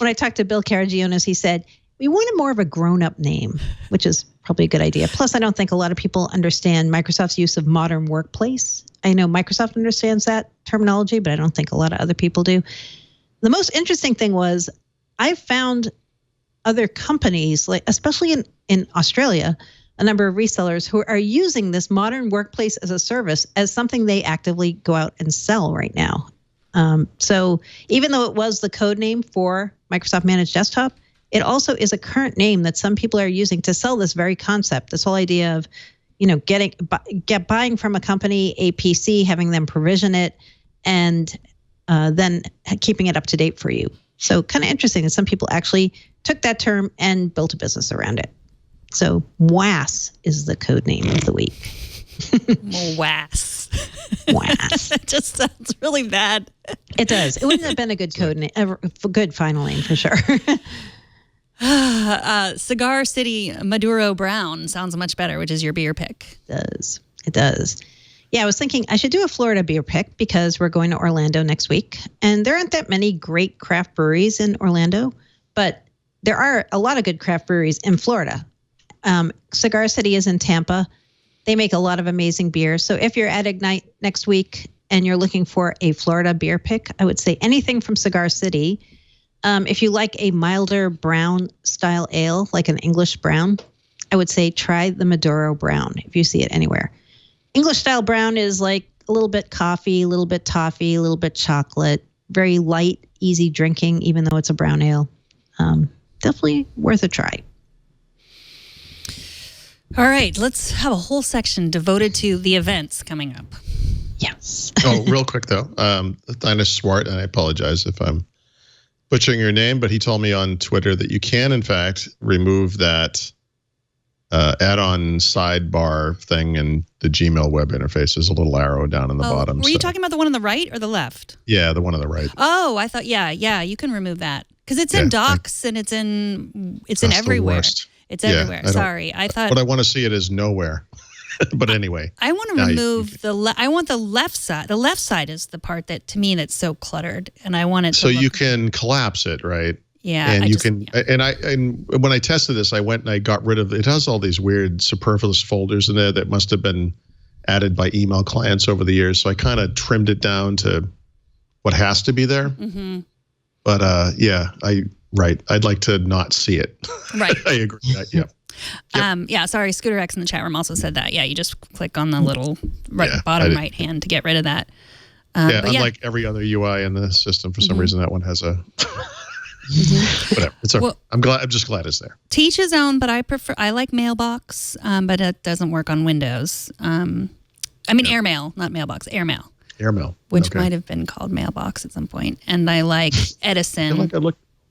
I talked to Bill Karagionis, he said, we wanted more of a grown-up name, which is probably a good idea. Plus, I don't think a lot of people understand Microsoft's use of modern workplace. I know Microsoft understands that terminology, but I don't think a lot of other people do. The most interesting thing was I found other companies, like especially in Australia, a number of resellers who are using this modern workplace as a service as something they actively go out and sell right now. So even though it was the code name for Microsoft Managed Desktop, it also is a current name that some people are using to sell this very concept, this whole idea of, buying from a company a PC, having them provision it, and then keeping it up to date for you. So kind of interesting that some people actually took that term and built a business around it. So MWAS is the code name of the week. MWAS. MWAS. It just sounds really bad. It does. It wouldn't have been a good code name, a good final name for sure. Cigar City Maduro Brown sounds much better, which is your beer pick. It does. Yeah, I was thinking I should do a Florida beer pick because we're going to Orlando next week. And there aren't that many great craft breweries in Orlando, but there are a lot of good craft breweries in Florida. Cigar City is in Tampa. They make a lot of amazing beer. So if you're at Ignite next week and you're looking for a Florida beer pick, I would say anything from Cigar City. If you like a milder brown style ale, like an English brown, I would say try the Maduro Brown if you see it anywhere. English style brown is like a little bit coffee, a little bit toffee, a little bit chocolate, very light, easy drinking, even though it's a brown ale. Definitely worth a try. All right, let's have a whole section devoted to the events coming up. Yes. Oh, real quick though, Linus Swart, and I apologize if I'm butchering your name, but he told me on Twitter that you can, in fact, remove that add-on sidebar thing in the Gmail web interface. There's a little arrow down in the bottom. Were you talking about the one on the right or the left? Yeah, the one on the right. Oh, I thought, yeah, you can remove that because it's in docs and it's in everywhere. It's everywhere. Sorry, I thought. But I want to see it as nowhere. But anyway, I want to remove I want the left side. The left side is the part that, to me, that's so cluttered, and I want it. So you can collapse it, right? Yeah, and and when I tested this, I went and I got rid of it. Has all these weird superfluous folders in there that must have been added by email clients over the years. So I kind of trimmed it down to what has to be there. Mm-hmm. But I'd like to not see it. Right. I agree. Yeah. Yep. Sorry, Scooter X in the chat room also said that. Yeah, you just click on the little bottom right hand to get rid of that. Unlike every other UI in the system, for some reason that one has a whatever. It's okay. Well, I'm just glad it's there. Teach his own, but I like Mailbox, but it doesn't work on Windows. Airmail, not Mailbox, Airmail. Airmail. Which might have been called Mailbox at some point. And I like Edison. I looked at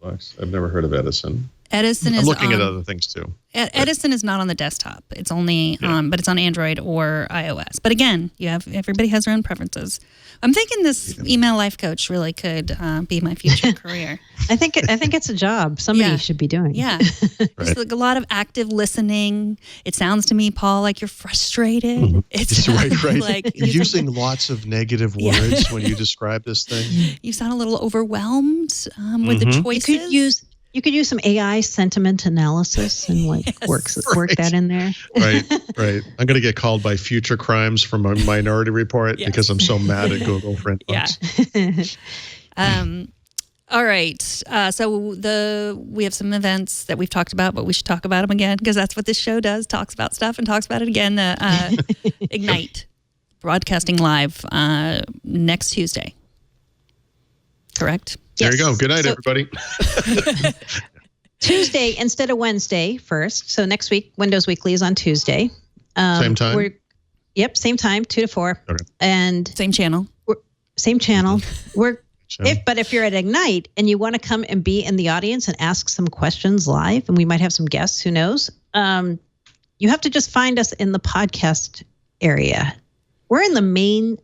Mailbox. I've never heard of Edison. Edison is I'm looking at on- other things too. Edison is not on the desktop. It's only but it's on Android or iOS. But again, everybody has their own preferences. I'm thinking this email life coach really could be my future career. I think it's a job somebody should be doing. Yeah. There's like a lot of active listening. It sounds to me, Paul, like you're frustrated. Mm-hmm. It's right. like You're using lots of negative words when you describe this thing. You sound a little overwhelmed with the choices. You could use some AI sentiment analysis and work that in there. Right. I'm going to get called by future crimes from a Minority Report because I'm so mad at Google for inbox. All right. So we have some events that we've talked about, but we should talk about them again because that's what this show does, talks about stuff and talks about it again. Ignite, broadcasting live next Tuesday. Correct? There you go. Good night, everybody. Tuesday instead of Wednesday first. So next week, Windows Weekly is on Tuesday. Same time? Same time, 2 to 4. Okay. And same channel. Same channel. If you're at Ignite and you want to come and be in the audience and ask some questions live, and we might have some guests, who knows, you have to just find us in the podcast area. We're in the main,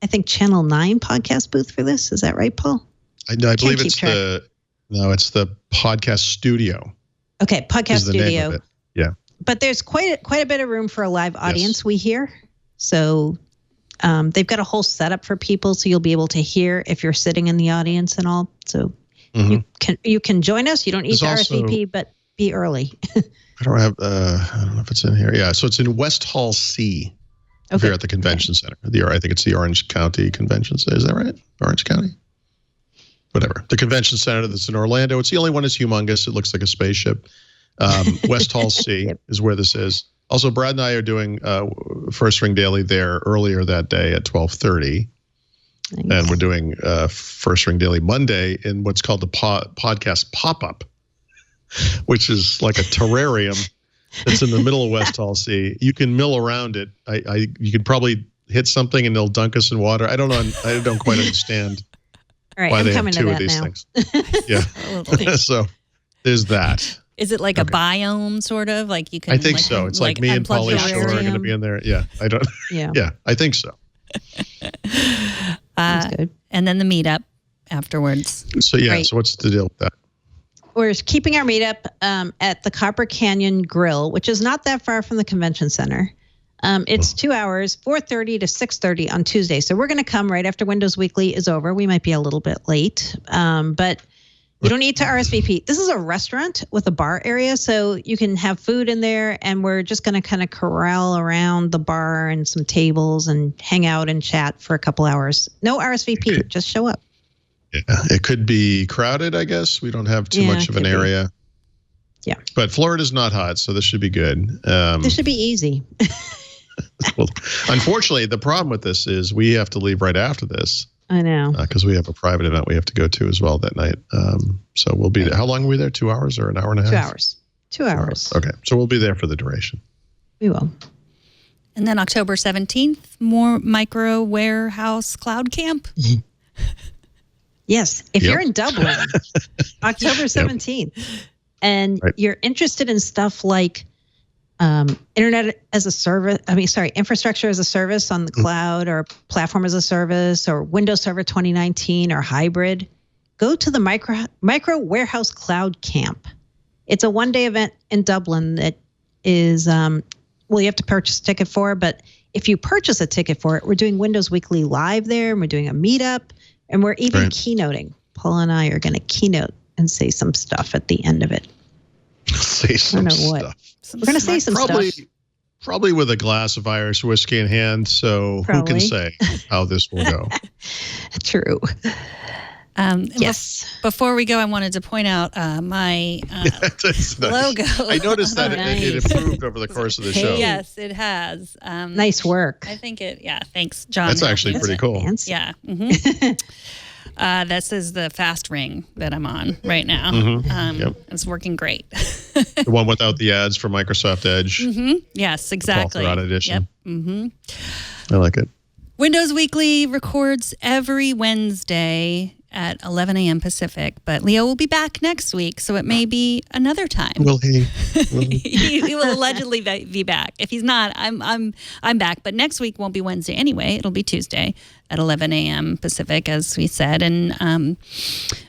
I think, Channel 9 podcast booth for this. Is that right, Paul? I believe it's the podcast studio. Okay, podcast is the studio. Name of it. Yeah. But there's quite a bit of room for a live audience, we hear. So they've got a whole setup for people, so you'll be able to hear if you're sitting in the audience and all. So you can join us. You don't need to RSVP, but be early. I don't know if it's in here. Yeah, so it's in West Hall C. If you're at the convention center. I think it's the Orange County Convention Center. Is that right? Orange County? Whatever. The convention center that's in Orlando. It's the only one that's humongous. It looks like a spaceship. West Hall C is where this is. Also, Brad and I are doing First Ring Daily there earlier that day at 12:30. Nice. And we're doing First Ring Daily Monday in what's called the podcast pop-up, which is like a terrarium that's in the middle of West Hall C. You can mill around it. You could probably hit something and they'll dunk us in water. I don't know. I don't quite understand. All right, why I'm they have coming two to of that these now. things. Yeah. So there's that. Is it like a biome sort of? Like you can? I think so. It's like me and Pauly Shore are going to be in there. Yeah. I don't. Yeah. I think so. Sounds good. And then the meetup afterwards. So So what's the deal with that? We're keeping our meetup at the Copper Canyon Grill, which is not that far from the convention center. It's 2 hours, 4:30 to 6:30 on Tuesday. So we're going to come right after Windows Weekly is over. We might be a little bit late, but you don't need to RSVP. This is a restaurant with a bar area, so you can have food in there, and we're just going to kind of corral around the bar and some tables and hang out and chat for a couple hours. No RSVP, just show up. Yeah, it could be crowded, I guess. We don't have too much of an area. Yeah. But Florida's not hot, so this should be good. This should be easy. Well, unfortunately, the problem with this is we have to leave right after this. I know. Because we have a private event we have to go to as well that night. So we'll be there. How long are we there? 2 hours or an hour and a half? 2 hours. 2 hours. Okay. So we'll be there for the duration. We will. And then October 17th, more micro warehouse cloud camp. Yes. If you're in Dublin, October 17th, and you're interested in stuff like internet as a service, infrastructure as a service on the cloud or platform as a service or Windows Server 2019 or hybrid, go to the Micro Warehouse Cloud Camp. It's a one-day event in Dublin that is, you have to purchase a ticket for, but if you purchase a ticket for it, we're doing Windows Weekly live there, and we're doing a meetup, and we're even keynoting. Paul and I are going to keynote and say some stuff at the end of it. Say some stuff. We're going to say some stuff. Probably with a glass of Irish whiskey in hand, so who can say how this will go? True. Yes. Before we go, I wanted to point out my logo. I noticed that it improved over the course of the show. Yes, it has. Nice work. I think thanks, John. That's actually pretty cool. Fancy. Yeah. This is the fast ring that I'm on right now. It's working great. The one without the ads for Microsoft Edge. Yes, exactly. The Thurrott edition. Yep. I like it. Windows Weekly records every Wednesday at 11 a.m. Pacific. But Leo will be back next week, so it may be another time. Will he? He will allegedly be back. If he's not, I'm back. But next week won't be Wednesday anyway. It'll be Tuesday at 11 a.m. Pacific, as we said. And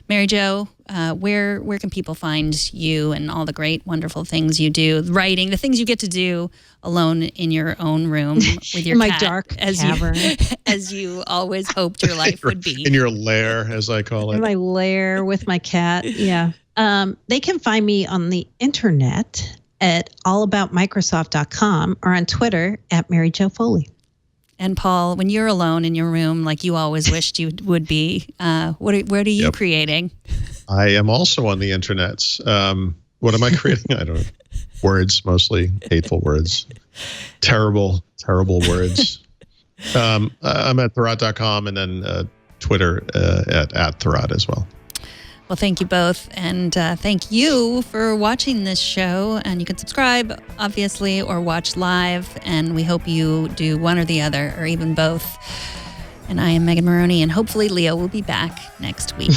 Mary Jo, where can people find you and all the great, wonderful things you do? Writing, the things you get to do alone in your own room with your my cat, dark cavern, as you always hoped your life would be. In your lair, as I call it. In my lair with my cat. Yeah. They can find me on the internet at allaboutmicrosoft.com or on Twitter at Mary Jo Foley. And Paul, when you're alone in your room, like you always wished you would be, what are you creating? I am also on the internet. What am I creating? I don't know. Words, mostly hateful words. Terrible, terrible words. I'm at Thurrott.com and then Twitter at Thurrott as well. Well, thank you both. And thank you for watching this show. And you can subscribe, obviously, or watch live. And we hope you do one or the other, or even both. And I am Megan Morrone, and hopefully Leo will be back next week.